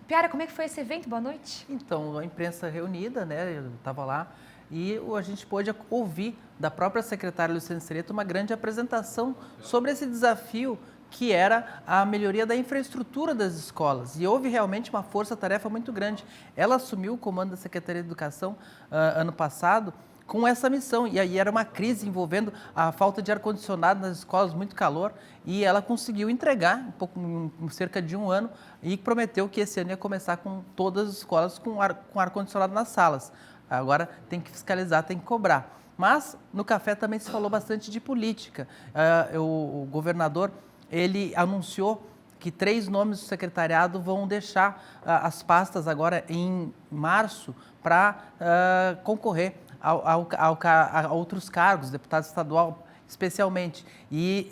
Piara, como é que foi esse evento? Boa noite. Então, a imprensa reunida, né, eu estava lá, e a gente pôde ouvir da própria secretária Luciane Sereto uma grande apresentação sobre esse desafio que era a melhoria da infraestrutura das escolas. E houve realmente uma força-tarefa muito grande. Ela assumiu o comando da Secretaria de Educação ano passado com essa missão. E aí era uma crise envolvendo a falta de ar-condicionado nas escolas, muito calor, e ela conseguiu entregar cerca de um ano e prometeu que esse ano ia começar com todas as escolas com ar-condicionado nas salas. Agora tem que fiscalizar, tem que cobrar. Mas no café também se falou bastante de política. O governador, ele anunciou que 3 nomes do secretariado vão deixar as pastas agora em março para concorrer a outros cargos, deputado estadual especialmente. E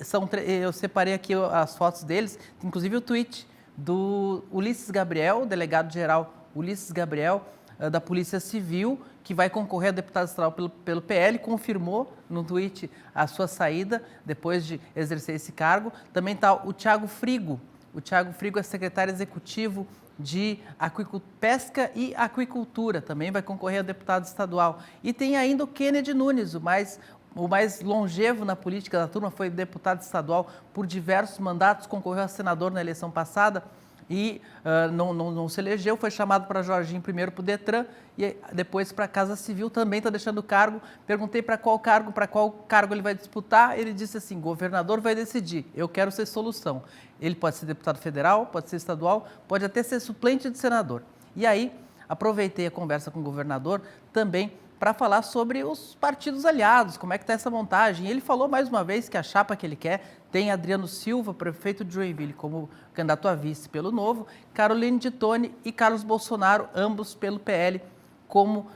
eu separei aqui as fotos deles, inclusive o tweet do Ulisses Gabriel, delegado-geral Ulisses Gabriel, da Polícia Civil, que vai concorrer a deputado estadual pelo PL, confirmou no tweet a sua saída depois de exercer esse cargo. Também está o Thiago Frigo. O Thiago Frigo é secretário executivo de Pesca e Aquicultura, também vai concorrer a deputado estadual. E tem ainda o Kennedy Nunes, o mais longevo na política da turma, foi deputado estadual por diversos mandatos, concorreu a senador na eleição passada e não se elegeu, foi chamado para Jorginho primeiro para o Detran e depois para a Casa Civil, também está deixando o cargo. Perguntei para qual cargo ele vai disputar, ele disse assim: governador vai decidir, eu quero ser solução. Ele pode ser deputado federal, pode ser estadual, pode até ser suplente de senador. E aí, aproveitei a conversa com o governador também para falar sobre os partidos aliados, como é que está essa montagem. Ele falou mais uma vez que a chapa que ele quer tem Adriano Silva, prefeito de Joinville, como candidato a vice pelo Novo, Caroline de Tone e Carlos Bolsonaro, ambos pelo PL, como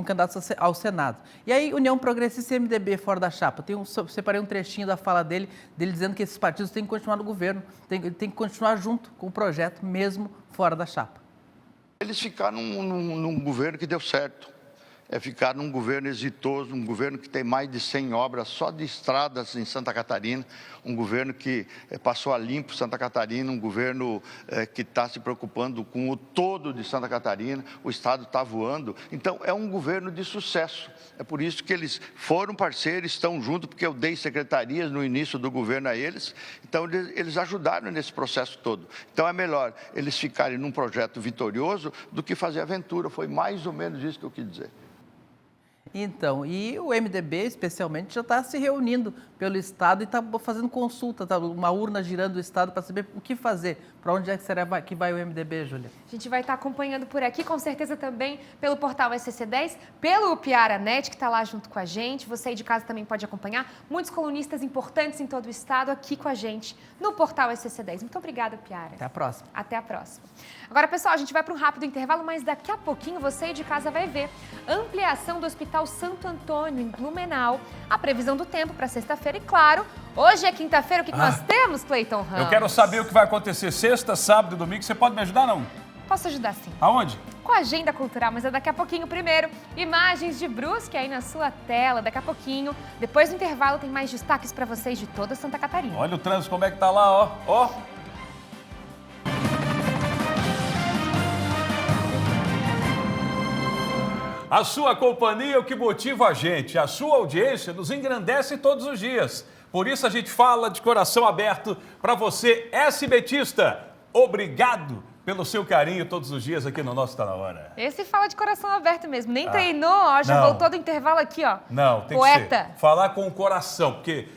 candidatos ao Senado. E aí, União Progressista e MDB fora da chapa. Separei um trechinho da fala dele dizendo que esses partidos têm que continuar no governo, tem que continuar junto com o projeto, mesmo fora da chapa. Eles ficaram num governo que deu certo. É ficar num governo exitoso, um governo que tem mais de 100 obras só de estradas em Santa Catarina, um governo que passou a limpo Santa Catarina, um governo que está se preocupando com o todo de Santa Catarina, o Estado está voando. Então, é um governo de sucesso. É por isso que eles foram parceiros, estão juntos, porque eu dei secretarias no início do governo a eles, então eles ajudaram nesse processo todo. Então, é melhor eles ficarem num projeto vitorioso do que fazer aventura. Foi mais ou menos isso que eu quis dizer. Então, e o MDB, especialmente, já está se reunindo pelo Estado e está fazendo consulta, tá uma urna girando o Estado para saber o que fazer. Para onde é que será que vai o MDB, Júlia? A gente vai estar acompanhando por aqui, com certeza também pelo portal SC10, pelo Piara.net, que está lá junto com a gente. Você aí de casa também pode acompanhar. Muitos colunistas importantes em todo o estado aqui com a gente no portal SC10. Muito obrigada, Piara. Até a próxima. Até a próxima. Agora, pessoal, a gente vai para um rápido intervalo, mas daqui a pouquinho você aí de casa vai ver ampliação do Hospital Santo Antônio, em Blumenau, a previsão do tempo para sexta-feira e, claro, hoje é quinta-feira, o que nós temos, Cleiton Ramos? Eu quero saber o que vai acontecer sexta, sábado e domingo. Você pode me ajudar, não? Posso ajudar, sim. Aonde? Com a agenda cultural, mas é daqui a pouquinho. Primeiro, imagens de Brusque aí na sua tela, daqui a pouquinho. Depois do intervalo tem mais destaques para vocês de toda Santa Catarina. Olha o trânsito, como é que tá lá, ó. Ó. A sua companhia é o que motiva a gente. A sua audiência nos engrandece todos os dias. Por isso a gente fala de coração aberto para você, SBTista. Obrigado pelo seu carinho todos os dias aqui no nosso Tá Na Hora. Esse fala de coração aberto mesmo. Nem treinou, ó, já voltou do intervalo aqui, ó. Não, tem Poeta. que ser. Falar com o coração, porque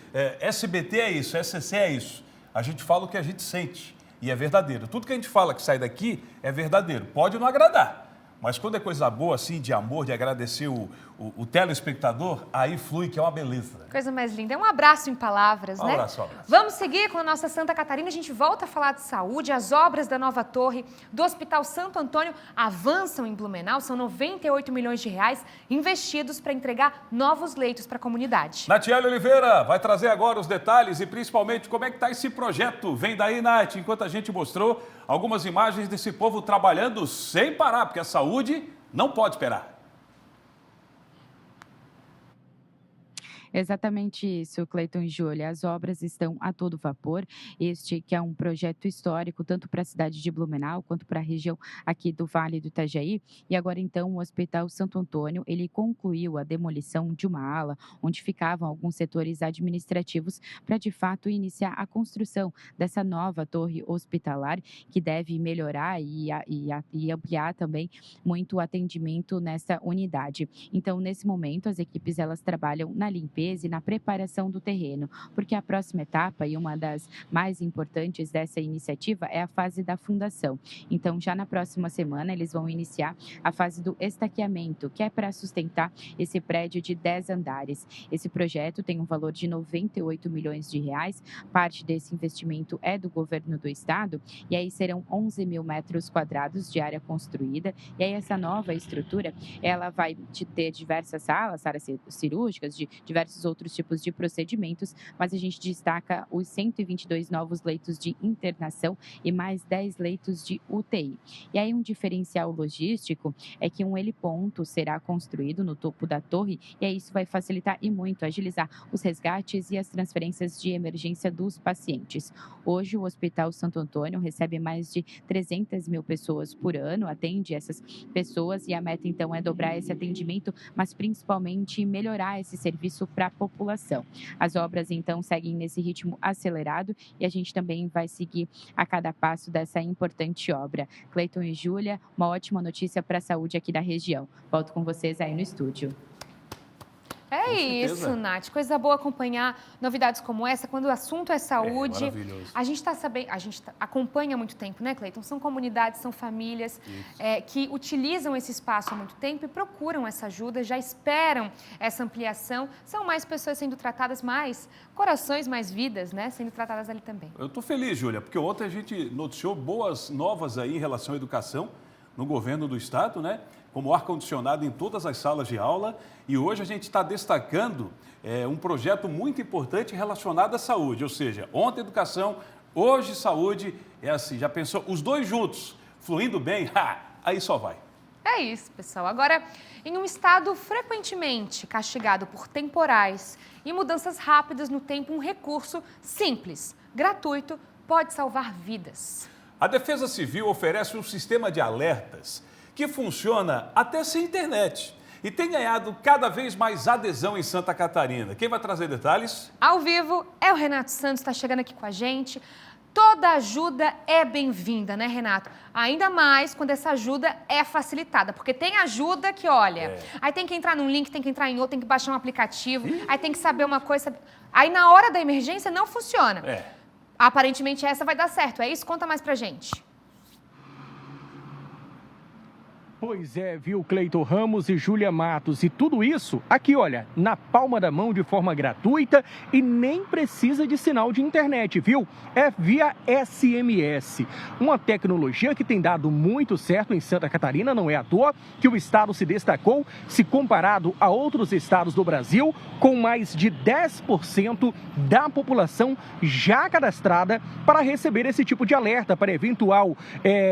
SBT é isso, SCC é isso. A gente fala o que a gente sente e é verdadeiro. Tudo que a gente fala que sai daqui é verdadeiro. Pode não agradar. Mas quando é coisa boa, assim, de amor, de agradecer o telespectador, aí flui, que é uma beleza. Coisa mais linda. É um abraço em palavras, né? Um abraço. Vamos seguir com a nossa Santa Catarina. A gente volta a falar de saúde. As obras da nova torre do Hospital Santo Antônio avançam em Blumenau. São 98 milhões de reais investidos para entregar novos leitos para a comunidade. Natiele Oliveira vai trazer agora os detalhes e principalmente como é que está esse projeto. Vem daí, Nath, enquanto a gente mostrou algumas imagens desse povo trabalhando sem parar, porque a saúde não pode esperar. Exatamente isso, Cleiton e Júlia. As obras estão a todo vapor. Este que é um projeto histórico, tanto para a cidade de Blumenau, quanto para a região aqui do Vale do Itajaí. E agora, então, o Hospital Santo Antônio, ele concluiu a demolição de uma ala, onde ficavam alguns setores administrativos, para, de fato, iniciar a construção dessa nova torre hospitalar, que deve melhorar e ampliar também muito o atendimento nessa unidade. Então, nesse momento, as equipes, elas trabalham na limpeza e na preparação do terreno, porque a próxima etapa e uma das mais importantes dessa iniciativa é a fase da fundação. Então, já na próxima semana, eles vão iniciar a fase do estaqueamento, que é para sustentar esse prédio de 10 andares. Esse projeto tem um valor de 98 milhões de reais, parte desse investimento é do governo do estado, e aí serão 11 mil metros quadrados de área construída, e aí essa nova estrutura, ela vai ter diversas salas cirúrgicas, de diversos outros tipos de procedimentos, mas a gente destaca os 122 novos leitos de internação e mais 10 leitos de UTI. E aí um diferencial logístico é que um heliponto será construído no topo da torre, e aí isso vai facilitar e muito agilizar os resgates e as transferências de emergência dos pacientes. Hoje o Hospital Santo Antônio recebe mais de 300 mil pessoas por ano, atende essas pessoas, e a meta então é dobrar esse atendimento, mas principalmente melhorar esse serviço para a população. As obras, então, seguem nesse ritmo acelerado e a gente também vai seguir a cada passo dessa importante obra. Cleiton e Júlia, uma ótima notícia para a saúde aqui da região. Volto com vocês aí no estúdio. É isso, Nath. Coisa boa acompanhar novidades como essa, quando o assunto é saúde. Maravilhoso. A gente acompanha há muito tempo, né, Cleiton? São comunidades, são famílias que utilizam esse espaço há muito tempo e procuram essa ajuda, já esperam essa ampliação. São mais pessoas sendo tratadas, mais corações, mais vidas, né, sendo tratadas ali também. Eu estou feliz, Júlia, porque ontem a gente noticiou boas novas aí em relação à educação no governo do estado, né? Como ar-condicionado em todas as salas de aula. E hoje a gente está destacando um projeto muito importante relacionado à saúde. Ou seja, ontem educação, hoje saúde. É assim, já pensou? Os dois juntos, fluindo bem, aí só vai. É isso, pessoal. Agora, em um estado frequentemente castigado por temporais e mudanças rápidas no tempo, um recurso simples, gratuito, pode salvar vidas. A Defesa Civil oferece um sistema de alertas que funciona até sem internet e tem ganhado cada vez mais adesão em Santa Catarina. Quem vai trazer detalhes? Ao vivo é o Renato Santos, está chegando aqui com a gente. Toda ajuda é bem-vinda, né, Renato? Ainda mais quando essa ajuda é facilitada. Porque tem ajuda que, olha, aí tem que entrar num link, tem que entrar em outro, tem que baixar um aplicativo, aí tem que saber uma coisa. Aí na hora da emergência não funciona. Aparentemente essa vai dar certo. É isso? Conta mais pra gente. Pois é, viu, Cleiton Ramos e Júlia Matos. E tudo isso aqui, olha, na palma da mão de forma gratuita e nem precisa de sinal de internet, viu? É via SMS. Uma tecnologia que tem dado muito certo em Santa Catarina, não é à toa que o estado se destacou, se comparado a outros estados do Brasil, com mais de 10% da população já cadastrada para receber esse tipo de alerta para eventual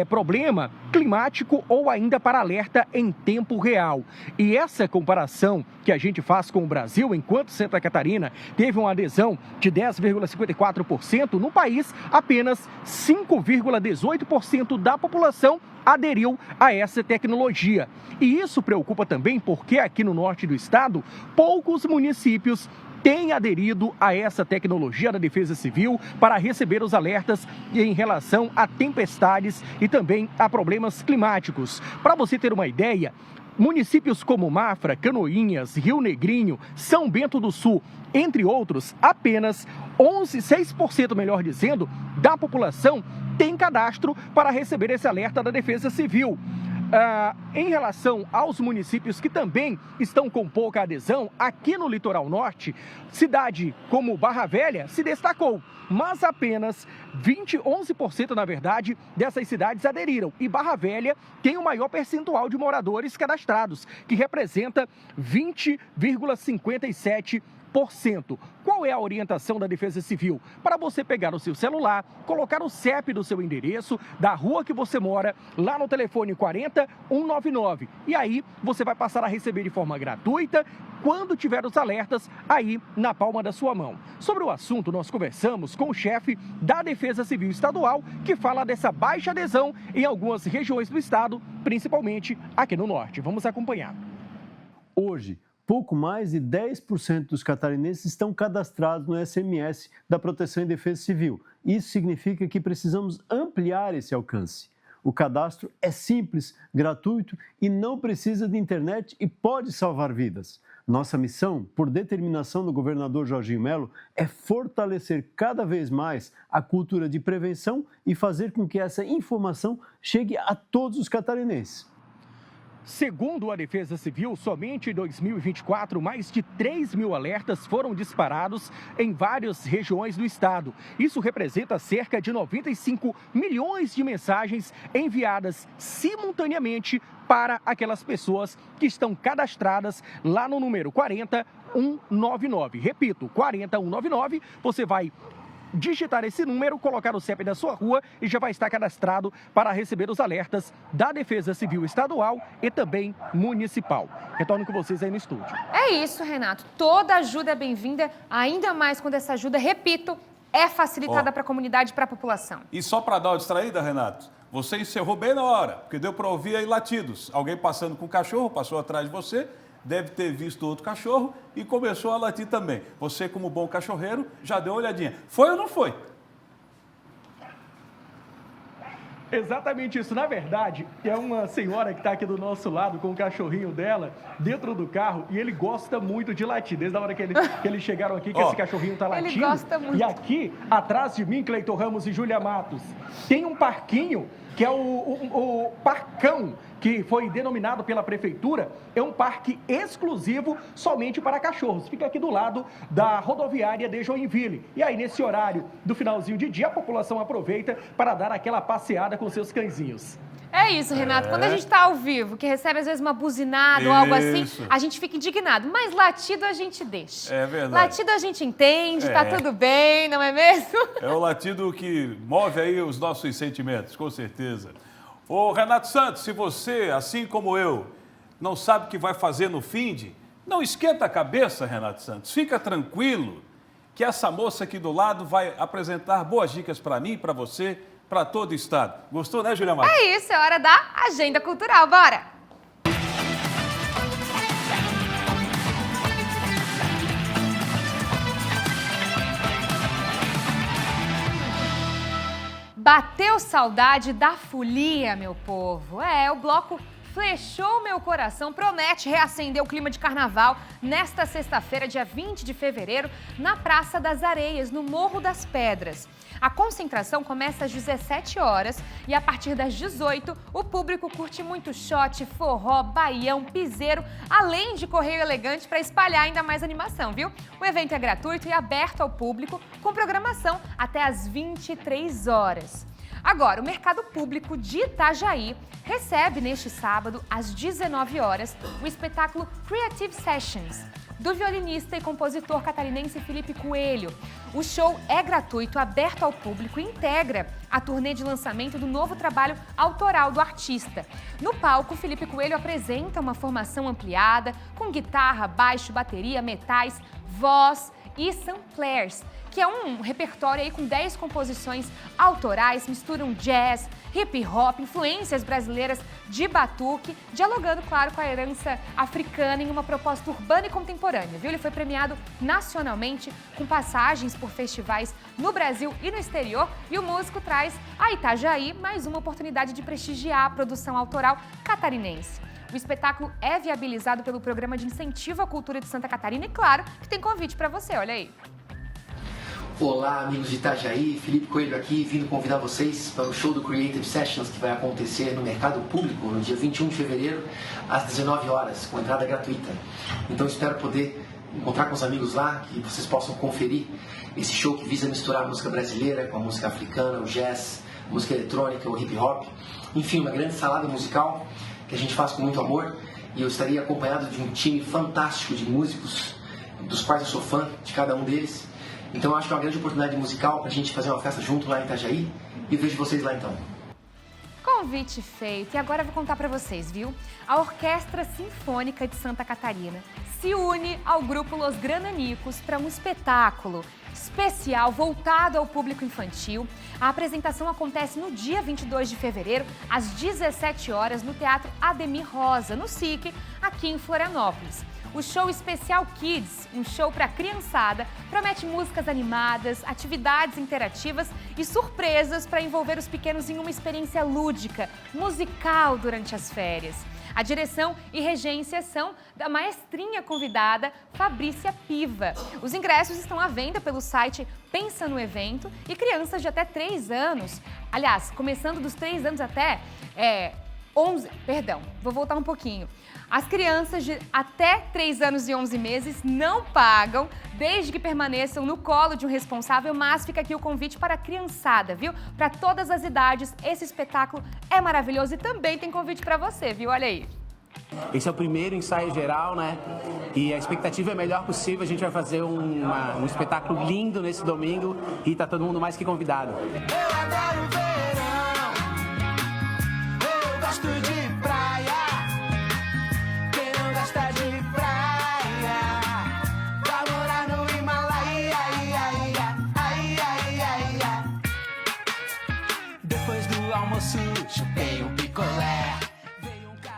problema climático ou ainda para alerta em tempo real. E essa comparação que a gente faz com o Brasil, enquanto Santa Catarina teve uma adesão de 10,54%, no país apenas 5,18% da população aderiu a essa tecnologia. E isso preocupa também porque aqui no norte do estado, poucos municípios têm aderido a essa tecnologia da Defesa Civil para receber os alertas em relação a tempestades e também a problemas climáticos. Para você ter uma ideia, municípios como Mafra, Canoinhas, Rio Negrinho, São Bento do Sul, entre outros, apenas 6%, melhor dizendo, da população tem cadastro para receber esse alerta da Defesa Civil. Em relação aos municípios que também estão com pouca adesão, aqui no litoral norte, cidade como Barra Velha se destacou, mas apenas 11%, na verdade, dessas cidades aderiram. E Barra Velha tem o maior percentual de moradores cadastrados, que representa 20,57%. Qual é a orientação da Defesa Civil? Para você pegar o seu celular, colocar o CEP do seu endereço, da rua que você mora, lá no telefone 40199. E aí você vai passar a receber de forma gratuita quando tiver os alertas aí na palma da sua mão. Sobre o assunto, nós conversamos com o chefe da Defesa Civil Estadual, que fala dessa baixa adesão em algumas regiões do estado, principalmente aqui no norte. Vamos acompanhar. Hoje, pouco mais de 10% dos catarinenses estão cadastrados no SMS da Proteção e Defesa Civil. Isso significa que precisamos ampliar esse alcance. O cadastro é simples, gratuito e não precisa de internet e pode salvar vidas. Nossa missão, por determinação do governador Jorginho Melo, é fortalecer cada vez mais a cultura de prevenção e fazer com que essa informação chegue a todos os catarinenses. Segundo a Defesa Civil, somente em 2024, mais de 3 mil alertas foram disparados em várias regiões do estado. Isso representa cerca de 95 milhões de mensagens enviadas simultaneamente para aquelas pessoas que estão cadastradas lá no número 40199. Repito, 40199, você vai digitar esse número, colocar o CEP da sua rua e já vai estar cadastrado para receber os alertas da Defesa Civil Estadual e também municipal. Retorno com vocês aí no estúdio. É isso, Renato. Toda ajuda é bem-vinda, ainda mais quando essa ajuda, repito, é facilitada para a comunidade e para a população. E só para dar uma distraída, Renato, você encerrou bem na hora, porque deu para ouvir aí latidos. Alguém passando com o cachorro, passou atrás de você, deve ter visto outro cachorro e começou a latir também. Você, como bom cachorreiro, já deu uma olhadinha. Foi ou não foi? Exatamente isso. Na verdade, é uma senhora que está aqui do nosso lado com o cachorrinho dela dentro do carro e ele gosta muito de latir. Desde a hora que eles chegaram aqui, que esse cachorrinho está latindo. Ele gosta muito. E aqui, atrás de mim, Cleiton Ramos e Júlia Matos, tem um parquinho que é o Parcão, que foi denominado pela prefeitura, é um parque exclusivo somente para cachorros. Fica aqui do lado da rodoviária de Joinville. E aí, nesse horário do finalzinho de dia, a população aproveita para dar aquela passeada com seus cãezinhos. É isso, Renato. Quando a gente está ao vivo, que recebe às vezes uma buzinada ou algo assim, a gente fica indignado. Mas latido a gente deixa. É verdade. Latido a gente entende, tá tudo bem, não é mesmo? É o latido que move aí os nossos sentimentos, com certeza. Ô, Renato Santos, se você, assim como eu, não sabe o que vai fazer no finde, não esquenta a cabeça, Renato Santos. Fica tranquilo que essa moça aqui do lado vai apresentar boas dicas para mim, para você, para todo o estado. Gostou, né, Júlia Matos? É isso, é hora da Agenda Cultural. Bora! Bateu saudade da folia, meu povo. O bloco Flechou Meu Coração promete reacender o clima de carnaval nesta sexta-feira, dia 20 de fevereiro, na Praça das Areias, no Morro das Pedras. A concentração começa às 17 horas e a partir das 18, o público curte muito shot, forró, baião, piseiro, além de correio elegante para espalhar ainda mais animação, viu? O evento é gratuito e aberto ao público, com programação até às 23 horas. Agora, o Mercado Público de Itajaí recebe neste sábado, às 19 horas, o espetáculo Creative Sessions, do violinista e compositor catarinense Felipe Coelho. O show é gratuito, aberto ao público e integra a turnê de lançamento do novo trabalho autoral do artista. No palco, Felipe Coelho apresenta uma formação ampliada, com guitarra, baixo, bateria, metais, voz e samplers, que é um repertório aí com 10 composições autorais, misturam jazz, hip hop, influências brasileiras de batuque, dialogando, claro, com a herança africana em uma proposta urbana e contemporânea, viu? Ele foi premiado nacionalmente com passagens por festivais no Brasil e no exterior, e o músico traz a Itajaí mais uma oportunidade de prestigiar a produção autoral catarinense. O espetáculo é viabilizado pelo Programa de Incentivo à Cultura de Santa Catarina e, claro, que tem convite para você, olha aí. Olá, amigos de Itajaí, Felipe Coelho aqui, vindo convidar vocês para o show do Creative Sessions, que vai acontecer no Mercado Público no dia 21 de fevereiro, às 19 horas, com entrada gratuita. Então espero poder encontrar com os amigos lá, que vocês possam conferir esse show que visa misturar a música brasileira com a música africana, o jazz, a música eletrônica, o hip hop, enfim, uma grande salada musical que a gente faz com muito amor, e eu estaria acompanhado de um time fantástico de músicos, dos quais eu sou fã de cada um deles. Então eu acho que é uma grande oportunidade musical para a gente fazer uma festa junto lá em Itajaí, e eu vejo vocês lá então. Convite feito. E agora eu vou contar para vocês, viu? A Orquestra Sinfônica de Santa Catarina se une ao grupo Los Grananicos para um espetáculo especial voltado ao público infantil. A apresentação acontece no dia 22 de fevereiro, às 17 horas, no Teatro Ademir Rosa, no SIC, aqui em Florianópolis. O show especial Kids, um show para criançada, promete músicas animadas, atividades interativas e surpresas para envolver os pequenos em uma experiência lúdica, musical durante as férias. A direção e regência são da maestrinha convidada Fabrícia Piva. Os ingressos estão à venda pelo site Pensa no Evento e crianças de até 3 anos, aliás, começando dos 3 anos até 11, perdão, vou voltar um pouquinho. As crianças de até 3 anos e 11 meses não pagam, desde que permaneçam no colo de um responsável, mas fica aqui o convite para a criançada, viu? Para todas as idades, esse espetáculo é maravilhoso e também tem convite para você, viu? Olha aí. Esse é o primeiro ensaio geral, né? E a expectativa é a melhor possível. A gente vai fazer um espetáculo lindo nesse domingo e tá todo mundo mais que convidado. Eu adoro verão, eu gosto de praia. Quem não gosta de praia vai morar no Himalaia. Depois do almoço, chupei um picolé.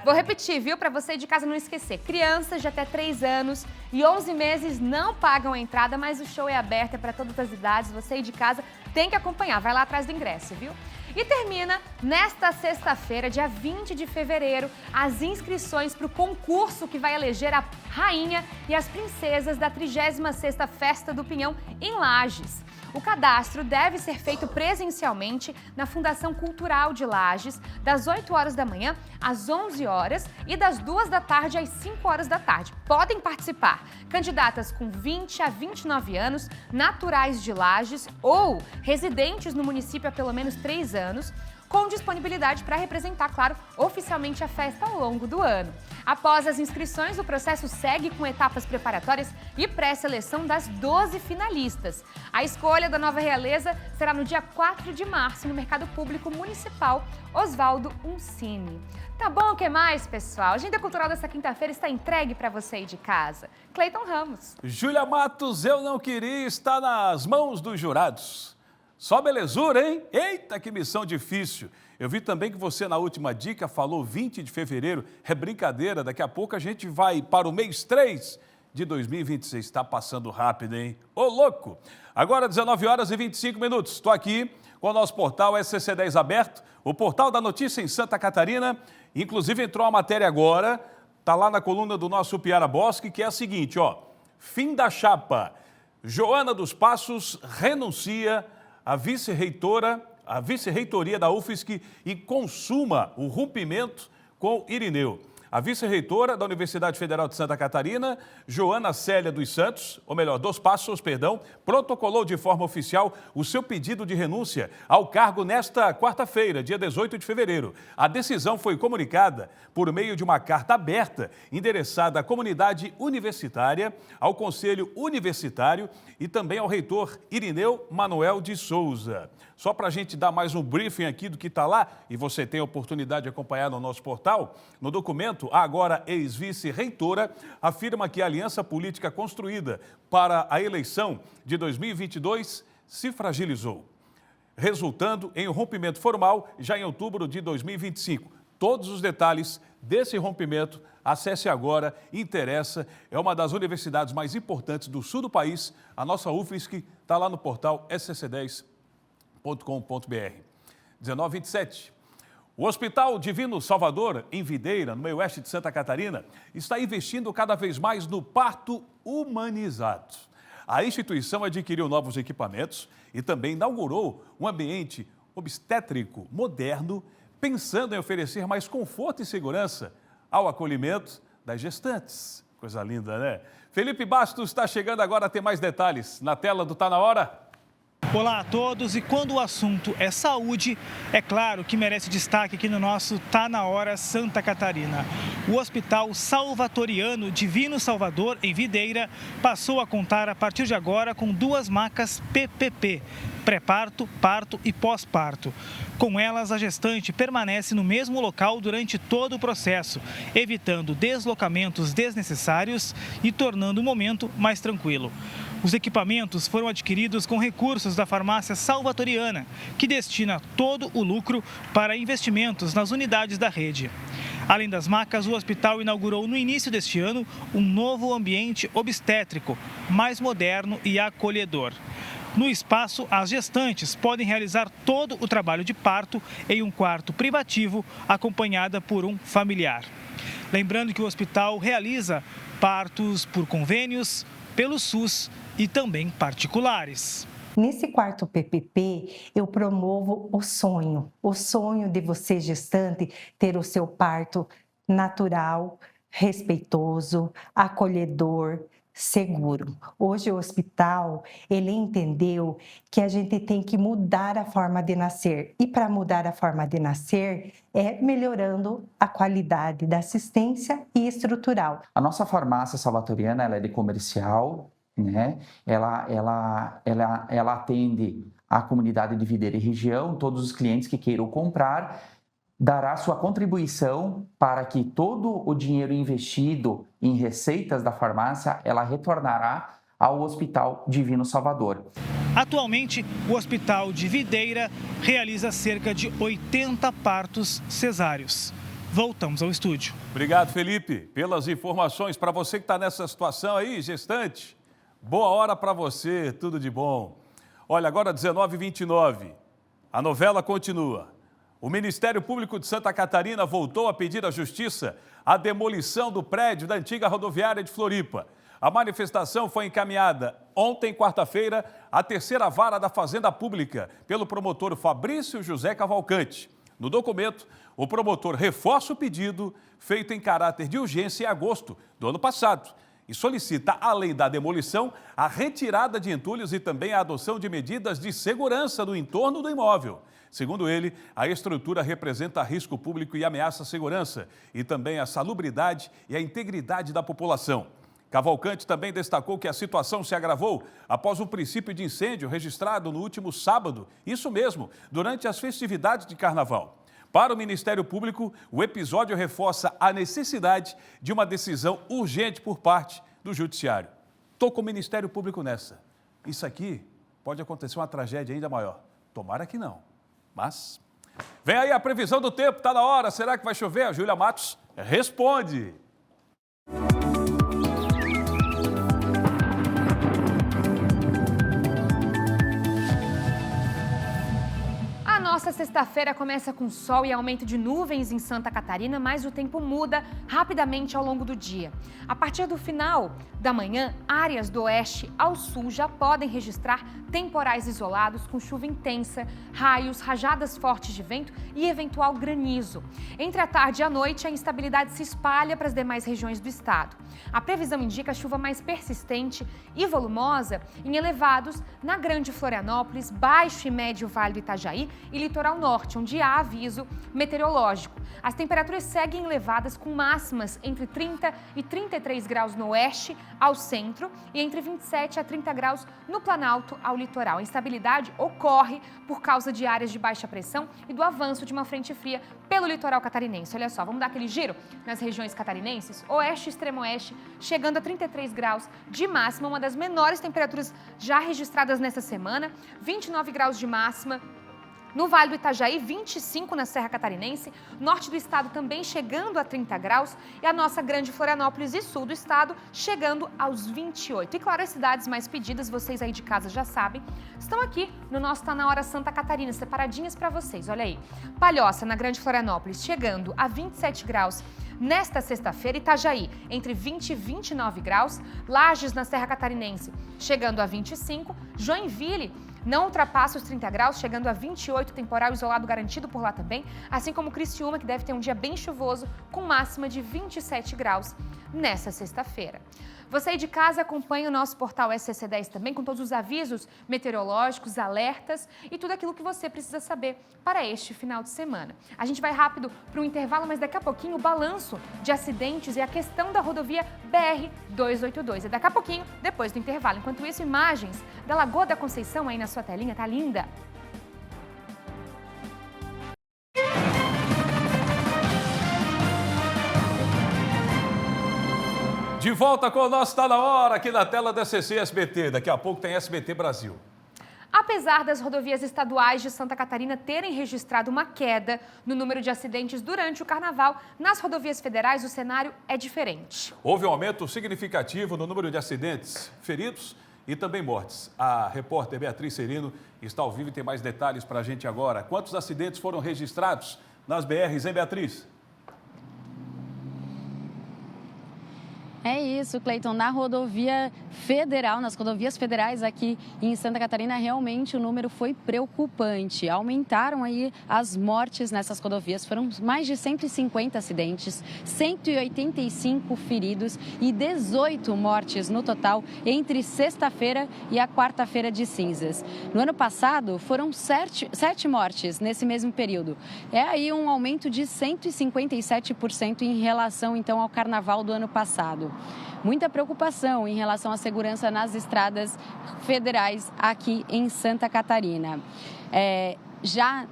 Vou repetir, viu? Para você de casa não esquecer. Crianças de até 3 anos e 11 meses não pagam a entrada, mas o show é aberto, é para todas as idades. Você aí de casa tem que acompanhar. Vai lá atrás do ingresso, viu? E termina nesta sexta-feira, dia 20 de fevereiro, as inscrições para o concurso que vai eleger a rainha e as princesas da 36ª Festa do Pinhão em Lages. O cadastro deve ser feito presencialmente na Fundação Cultural de Lages, das 8 horas da manhã às 11 horas e das 2 da tarde às 5 horas da tarde. Podem participar candidatas com 20 a 29 anos, naturais de Lages ou residentes no município há pelo menos 3 anos, com disponibilidade para representar, claro, oficialmente a festa ao longo do ano. Após as inscrições, o processo segue com etapas preparatórias e pré-seleção das 12 finalistas. A escolha da nova realeza será no dia 4 de março, no Mercado Público Municipal Oswaldo Uncini. Tá bom, o que mais, pessoal? A agenda cultural dessa quinta-feira está entregue para você aí de casa. Cleiton Ramos. Júlia Matos, eu não queria estar nas mãos dos jurados. Só belezura, hein? Eita, que missão difícil. Eu vi também que você, na última dica, falou 20 de fevereiro. É brincadeira, daqui a pouco a gente vai para o mês 3 de 2026. Está passando rápido, hein? Ô, louco! Agora, 19 horas e 25 minutos. Estou aqui com o nosso portal SCC10 aberto, o portal da notícia em Santa Catarina. Inclusive entrou a matéria agora, está lá na coluna do nosso Piara Bosque, que é a seguinte, ó. Fim da chapa. Joana dos Passos renuncia à vice-reitoria da UFSC e consuma o rompimento com Irineu. A vice-reitora da Universidade Federal de Santa Catarina, Joana Célia dos Santos, ou melhor, dos Passos, protocolou de forma oficial o seu pedido de renúncia ao cargo nesta quarta-feira, dia 18 de fevereiro. A decisão foi comunicada por meio de uma carta aberta endereçada à comunidade universitária, ao Conselho Universitário e também ao reitor Irineu Manuel de Souza. Só para a gente dar mais um briefing aqui do que está lá, e você tem a oportunidade de acompanhar no nosso portal, no documento, a agora ex-vice-reitora afirma que a aliança política construída para a eleição de 2022 se fragilizou, resultando em um rompimento formal já em outubro de 2025. Todos os detalhes desse rompimento, acesse agora, interessa, é uma das universidades mais importantes do sul do país, a nossa UFSC está lá no portal scc10.com.br. 19h27. O Hospital Divino Salvador, em Videira, no meio oeste de Santa Catarina, está investindo cada vez mais no parto humanizado. A instituição adquiriu novos equipamentos e também inaugurou um ambiente obstétrico moderno, pensando em oferecer mais conforto e segurança ao acolhimento das gestantes. Coisa linda, né? Felipe Bastos está chegando agora a ter mais detalhes. Na tela do Tá Na Hora. Olá a todos, e quando o assunto é saúde, é claro que merece destaque aqui no nosso Tá Na Hora Santa Catarina. O Hospital Salvatoriano Divino Salvador, em Videira, passou a contar a partir de agora com 2 macas PPP, pré-parto, parto e pós-parto. Com elas, a gestante permanece no mesmo local durante todo o processo, evitando deslocamentos desnecessários e tornando o momento mais tranquilo. Os equipamentos foram adquiridos com recursos da farmácia Salvatoriana, que destina todo o lucro para investimentos nas unidades da rede. Além das macas, o hospital inaugurou no início deste ano um novo ambiente obstétrico, mais moderno e acolhedor. No espaço, as gestantes podem realizar todo o trabalho de parto em um quarto privativo, acompanhada por um familiar. Lembrando que o hospital realiza partos por convênios, pelo SUS e também particulares. Nesse quarto PPP, eu promovo o sonho de você, gestante, ter o seu parto natural, respeitoso, acolhedor, seguro. Hoje o hospital, ele entendeu que a gente tem que mudar a forma de nascer. E para mudar a forma de nascer é melhorando a qualidade da assistência e estrutural. A nossa farmácia Salvatoriana, ela é de comercial, né? Ela atende a comunidade de Videira e região, todos os clientes que queiram comprar, dará sua contribuição para que todo o dinheiro investido em receitas da farmácia, ela retornará ao Hospital Divino Salvador. Atualmente, o Hospital de Videira realiza cerca de 80 partos cesáreos. Voltamos ao estúdio. Obrigado, Felipe, pelas informações. Para você que está nessa situação aí, gestante, boa hora para você, tudo de bom. Olha, agora 19h29, a novela continua. O Ministério Público de Santa Catarina voltou a pedir à Justiça a demolição do prédio da antiga rodoviária de Floripa. A manifestação foi encaminhada ontem, quarta-feira, à 3ª Vara da Fazenda Pública, pelo promotor Fabrício José Cavalcante. No documento, o promotor reforça o pedido feito em caráter de urgência em agosto do ano passado e solicita, além da demolição, a retirada de entulhos e também a adoção de medidas de segurança no entorno do imóvel. Segundo ele, a estrutura representa risco público e ameaça à segurança e também à salubridade e à integridade da população. Cavalcante também destacou que a situação se agravou após um princípio de incêndio registrado no último sábado, isso mesmo, durante as festividades de Carnaval. Para o Ministério Público, o episódio reforça a necessidade de uma decisão urgente por parte do Judiciário. Estou com o Ministério Público nessa. Isso aqui pode acontecer uma tragédia ainda maior. Tomara que não. Mas vem aí a previsão do tempo, está na hora. Será que vai chover? A Júlia Matos responde. nossa sexta-feira começa com sol e aumento de nuvens em Santa Catarina, mas o tempo muda rapidamente ao longo do dia. A partir do final da manhã, áreas do oeste ao sul já podem registrar temporais isolados com chuva intensa, raios, rajadas fortes de vento e eventual granizo. Entre a tarde e a noite, a instabilidade se espalha para as demais regiões do estado. A previsão indica chuva mais persistente e volumosa em elevados na Grande Florianópolis, Baixo e Médio Vale do Itajaí e Litoral Norte, onde há aviso meteorológico. As temperaturas seguem elevadas com máximas entre 30 e 33 graus no oeste ao centro e entre 27 a 30 graus no Planalto ao litoral. A instabilidade ocorre por causa de áreas de baixa pressão e do avanço de uma frente fria pelo litoral catarinense. Olha só, vamos dar aquele giro nas regiões catarinenses? Oeste e extremo oeste chegando a 33 graus de máxima, uma das menores temperaturas já registradas nessa semana, 29 graus de máxima. No Vale do Itajaí, 25 na Serra Catarinense, norte do estado também chegando a 30 graus e a nossa Grande Florianópolis e sul do estado chegando aos 28. E claro, as cidades mais pedidas, vocês aí de casa já sabem, estão aqui no nosso Tá Na Hora Santa Catarina, separadinhas para vocês, olha aí. Palhoça, na Grande Florianópolis, chegando a 27 graus. Nesta sexta-feira, Itajaí, entre 20 e 29 graus, Lages, na Serra Catarinense, chegando a 25, Joinville, não ultrapassa os 30 graus, chegando a 28, temporal isolado garantido por lá também, assim como Criciúma, que deve ter um dia bem chuvoso, com máxima de 27 graus nessa sexta-feira. Você aí de casa acompanha o nosso portal SCC10 também, com todos os avisos meteorológicos, alertas e tudo aquilo que você precisa saber para este final de semana. A gente vai rápido para um intervalo, mas daqui a pouquinho o balanço de acidentes e a questão da rodovia BR-282. É daqui a pouquinho, depois do intervalo. Enquanto isso, imagens da Lagoa da Conceição aí na sua telinha, tá linda? De volta com o nosso Tá Na Hora, aqui na tela da SCC SBT. Daqui a pouco tem SBT Brasil. Apesar das rodovias estaduais de Santa Catarina terem registrado uma queda no número de acidentes durante o carnaval, nas rodovias federais o cenário é diferente. Houve um aumento significativo no número de acidentes, feridos e também mortes. A repórter Beatriz Serino está ao vivo e tem mais detalhes para a gente agora. Quantos acidentes foram registrados nas BRs, hein, Beatriz? É isso, Cleiton. Na rodovia federal, nas rodovias federais aqui em Santa Catarina, realmente o número foi preocupante. Aumentaram aí as mortes nessas rodovias. Foram mais de 150 acidentes, 185 feridos e 18 mortes no total entre sexta-feira e a quarta-feira de cinzas. No ano passado, foram 7 mortes nesse mesmo período. É aí um aumento de 157% em relação, então, ao carnaval do ano passado. Muita preocupação em relação à segurança nas estradas federais aqui em Santa Catarina. Já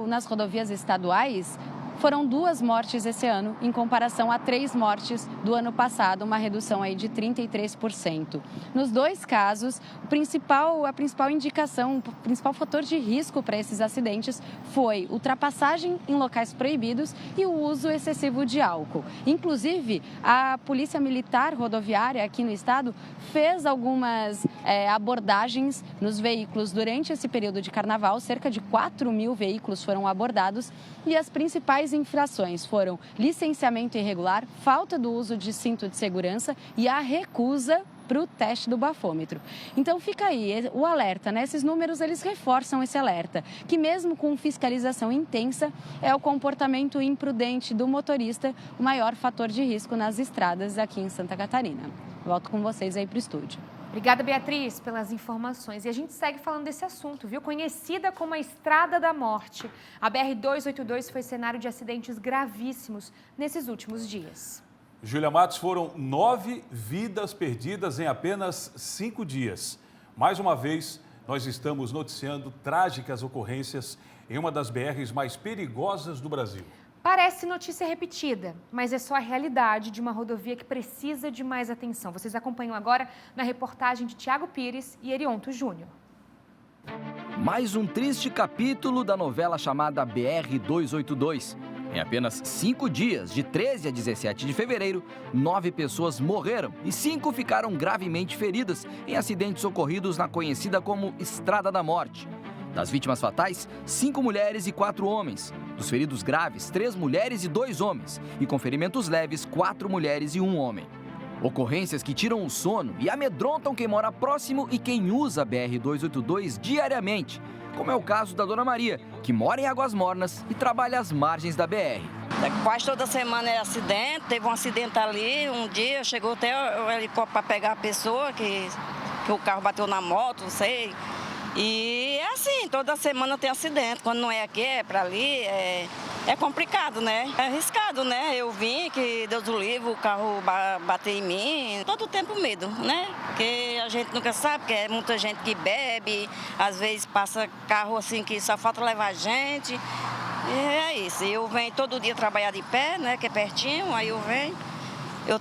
nas rodovias estaduais, foram 2 mortes esse ano, em comparação a 3 mortes do ano passado, uma redução aí de 33%. Nos 2 casos, a principal indicação, o principal fator de risco para esses acidentes foi ultrapassagem em locais proibidos e o uso excessivo de álcool. Inclusive, a Polícia Militar Rodoviária aqui no estado fez algumas abordagens nos veículos durante esse período de carnaval. Cerca de 4.000 veículos foram abordados e as principais infrações foram licenciamento irregular, falta do uso de cinto de segurança e a recusa para o teste do bafômetro. Então fica aí o alerta, né? Esses números eles reforçam esse alerta, que mesmo com fiscalização intensa, é o comportamento imprudente do motorista o maior fator de risco nas estradas aqui em Santa Catarina. Volto com vocês aí para o estúdio. Obrigada, Beatriz, pelas informações. E a gente segue falando desse assunto, viu? Conhecida como a Estrada da Morte, a BR-282 foi cenário de acidentes gravíssimos nesses últimos dias. Júlia Matos, foram 9 vidas perdidas em apenas 5 dias. Mais uma vez, nós estamos noticiando trágicas ocorrências em uma das BRs mais perigosas do Brasil. Parece notícia repetida, mas é só a realidade de uma rodovia que precisa de mais atenção. Vocês acompanham agora na reportagem de Tiago Pires e Erionto Júnior. Mais um triste capítulo da novela chamada BR-282. Em apenas 5 dias, de 13 a 17 de fevereiro, 9 pessoas morreram e 5 ficaram gravemente feridas em acidentes ocorridos na conhecida como Estrada da Morte. Das vítimas fatais, 5 mulheres e 4 homens. Dos feridos graves, 3 mulheres e 2 homens. E com ferimentos leves, 4 mulheres e 1 homem. Ocorrências que tiram o sono e amedrontam quem mora próximo e quem usa a BR-282 diariamente, como é o caso da Dona Maria, que mora em Águas Mornas e trabalha às margens da BR. Quase toda semana é acidente, teve um acidente ali, um dia chegou até o helicóptero para pegar a pessoa, que o carro bateu na moto, não sei. E é assim, toda semana tem acidente, quando não é aqui, é para ali, é complicado, né? É arriscado, né? Eu vim, que Deus o livre, o carro bater em mim, todo tempo medo, né? Porque a gente nunca sabe, porque é muita gente que bebe, às vezes passa carro assim que só falta levar a gente. E é isso, eu venho todo dia trabalhar de pé, né? Que é pertinho, aí eu venho.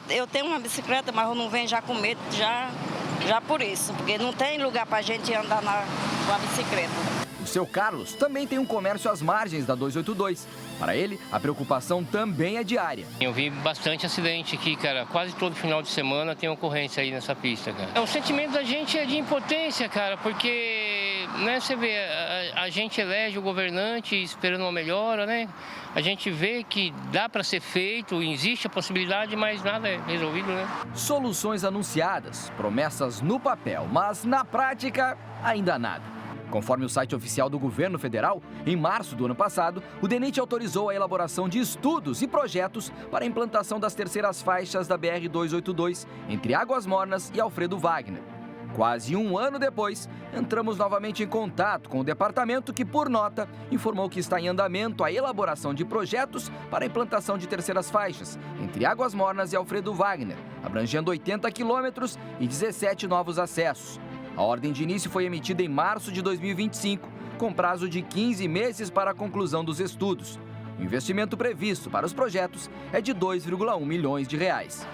Eu tenho uma bicicleta, mas eu não venho já com medo, já por isso, porque não tem lugar para a gente andar com a bicicleta. O seu Carlos também tem um comércio às margens da 282. Para ele, a preocupação também é diária. Eu vi bastante acidente aqui, cara. Quase todo final de semana tem ocorrência aí nessa pista, cara. O sentimento da gente é de impotência, cara, porque, né, você vê, a gente elege o governante esperando uma melhora, né? A gente vê que dá para ser feito, existe a possibilidade, mas nada é resolvido, né? Soluções anunciadas, promessas no papel, mas na prática, ainda nada. Conforme o site oficial do governo federal, em março do ano passado, o DENIT autorizou a elaboração de estudos e projetos para a implantação das terceiras faixas da BR-282 entre Águas Mornas e Alfredo Wagner. Quase um ano depois, entramos novamente em contato com o departamento que, por nota, informou que está em andamento a elaboração de projetos para a implantação de terceiras faixas entre Águas Mornas e Alfredo Wagner, abrangendo 80 quilômetros e 17 novos acessos. A ordem de início foi emitida em março de 2025, com prazo de 15 meses para a conclusão dos estudos. O investimento previsto para os projetos é de 2,1 milhões de reais.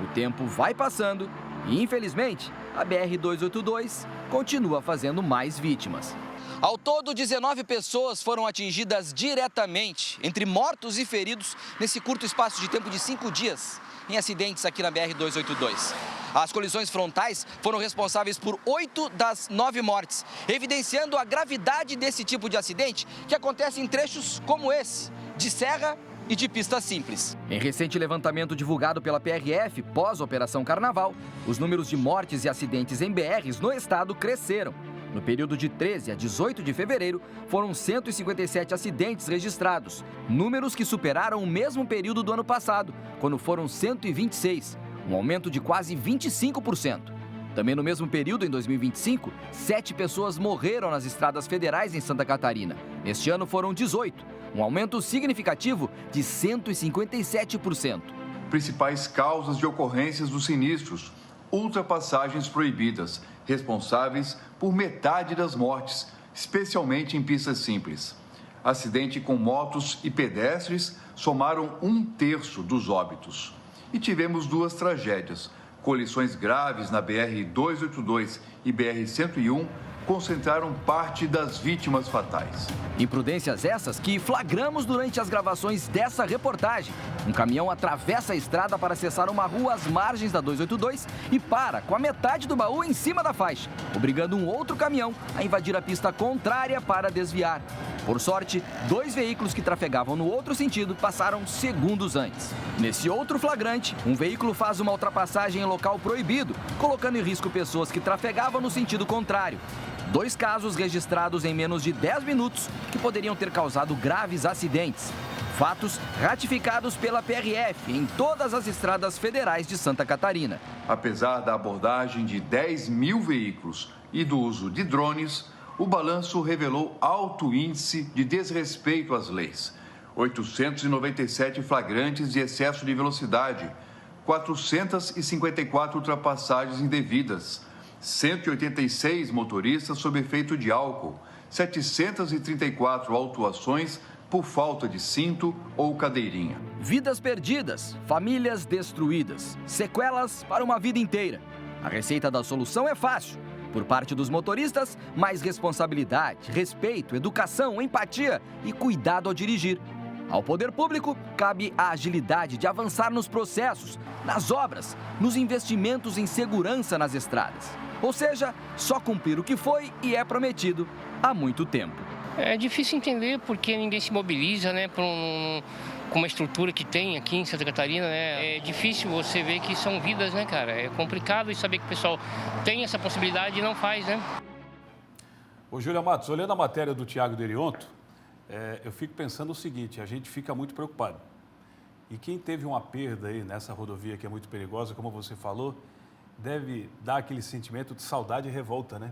O tempo vai passando e, infelizmente, a BR-282 continua fazendo mais vítimas. Ao todo, 19 pessoas foram atingidas diretamente, entre mortos e feridos, nesse curto espaço de tempo de 5 dias, em acidentes aqui na BR-282. As colisões frontais foram responsáveis por 8 das 9 mortes, evidenciando a gravidade desse tipo de acidente que acontece em trechos como esse, de serra e de pista simples. Em recente levantamento divulgado pela PRF pós-Operação Carnaval, os números de mortes e acidentes em BRs no estado cresceram. No período de 13 a 18 de fevereiro, foram 157 acidentes registrados, números que superaram o mesmo período do ano passado, quando foram 126, um aumento de quase 25%. Também no mesmo período, em 2025, 7 pessoas morreram nas estradas federais em Santa Catarina. Neste ano foram 18, um aumento significativo de 157%. Principais causas de ocorrências dos sinistros: ultrapassagens proibidas, responsáveis por metade das mortes, especialmente em pistas simples. Acidente com motos e pedestres somaram 1/3 dos óbitos. E tivemos 2 tragédias: colisões graves na BR-282 e BR-101 concentraram parte das vítimas fatais. Imprudências essas que flagramos durante as gravações dessa reportagem. Um caminhão atravessa a estrada para acessar uma rua às margens da 282 e para com a metade do baú em cima da faixa, obrigando um outro caminhão a invadir a pista contrária para desviar. Por sorte, 2 veículos que trafegavam no outro sentido passaram segundos antes. Nesse outro flagrante, um veículo faz uma ultrapassagem em local proibido, colocando em risco pessoas que trafegavam no sentido contrário. 2 casos registrados em menos de 10 minutos que poderiam ter causado graves acidentes. Fatos ratificados pela PRF em todas as estradas federais de Santa Catarina. Apesar da abordagem de 10 mil veículos e do uso de drones, o balanço revelou alto índice de desrespeito às leis. 897 flagrantes de excesso de velocidade, 454 ultrapassagens indevidas, 186 motoristas sob efeito de álcool, 734 autuações por falta de cinto ou cadeirinha. Vidas perdidas, famílias destruídas, sequelas para uma vida inteira. A receita da solução é fácil. Por parte dos motoristas, mais responsabilidade, respeito, educação, empatia e cuidado ao dirigir. Ao poder público, cabe a agilidade de avançar nos processos, nas obras, nos investimentos em segurança nas estradas. Ou seja, só cumprir o que foi e é prometido há muito tempo. É difícil entender porque ninguém se mobiliza, né, com uma estrutura que tem aqui em Santa Catarina, né? É difícil você ver que são vidas, né, cara? É complicado e saber que o pessoal tem essa possibilidade e não faz, né? Ô, Júlia Matos, olhando a matéria do Tiago Derionto, eu fico pensando o seguinte, a gente fica muito preocupado. E quem teve uma perda aí nessa rodovia que é muito perigosa, como você falou, deve dar aquele sentimento de saudade e revolta, né?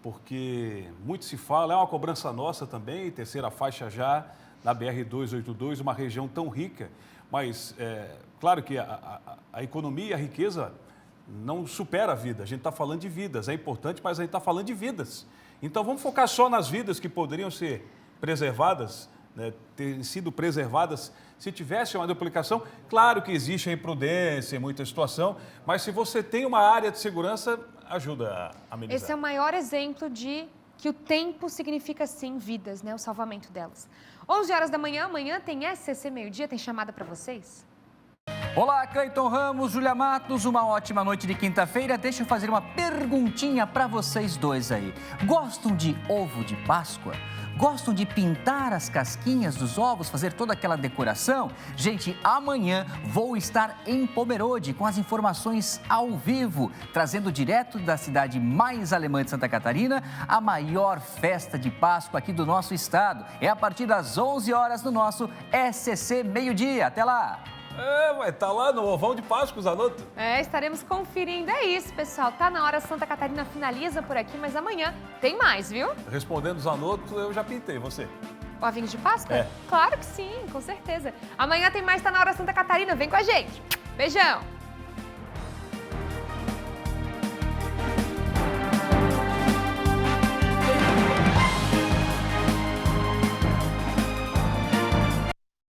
Porque muito se fala, é uma cobrança nossa também, terceira faixa já, na BR-282, uma região tão rica, mas claro que a economia e a riqueza não supera a vida, a gente está falando de vidas, é importante, mas a gente está falando de vidas. Então vamos focar só nas vidas que poderiam ser preservadas, né, ter sido preservadas se tivesse uma duplicação. Claro que existe a imprudência em muita situação, mas se você tem uma área de segurança, ajuda a amenizar. Esse é o maior exemplo de que o tempo significa, sim, vidas, né? O salvamento delas. 11 horas da manhã, amanhã tem SCC Meio-Dia, tem chamada para vocês? Olá, Cleiton Ramos, Júlia Matos, uma ótima noite de quinta-feira. Deixa eu fazer uma perguntinha para vocês dois aí. Gostam de ovo de Páscoa? Gostam de pintar as casquinhas dos ovos, fazer toda aquela decoração? Gente, amanhã vou estar em Pomerode com as informações ao vivo, trazendo direto da cidade mais alemã de Santa Catarina a maior festa de Páscoa aqui do nosso estado. É a partir das 11 horas no nosso SCC Meio-Dia. Até lá! Vai estar lá no ovão de Páscoa, Zanotto. Estaremos conferindo. É isso, pessoal. Tá na hora, Santa Catarina finaliza por aqui, mas amanhã tem mais, viu? Respondendo Zanotto, eu já pintei, você? O ovinho de Páscoa? Claro que sim, com certeza. Amanhã tem mais, tá na hora, Santa Catarina. Vem com a gente. Beijão!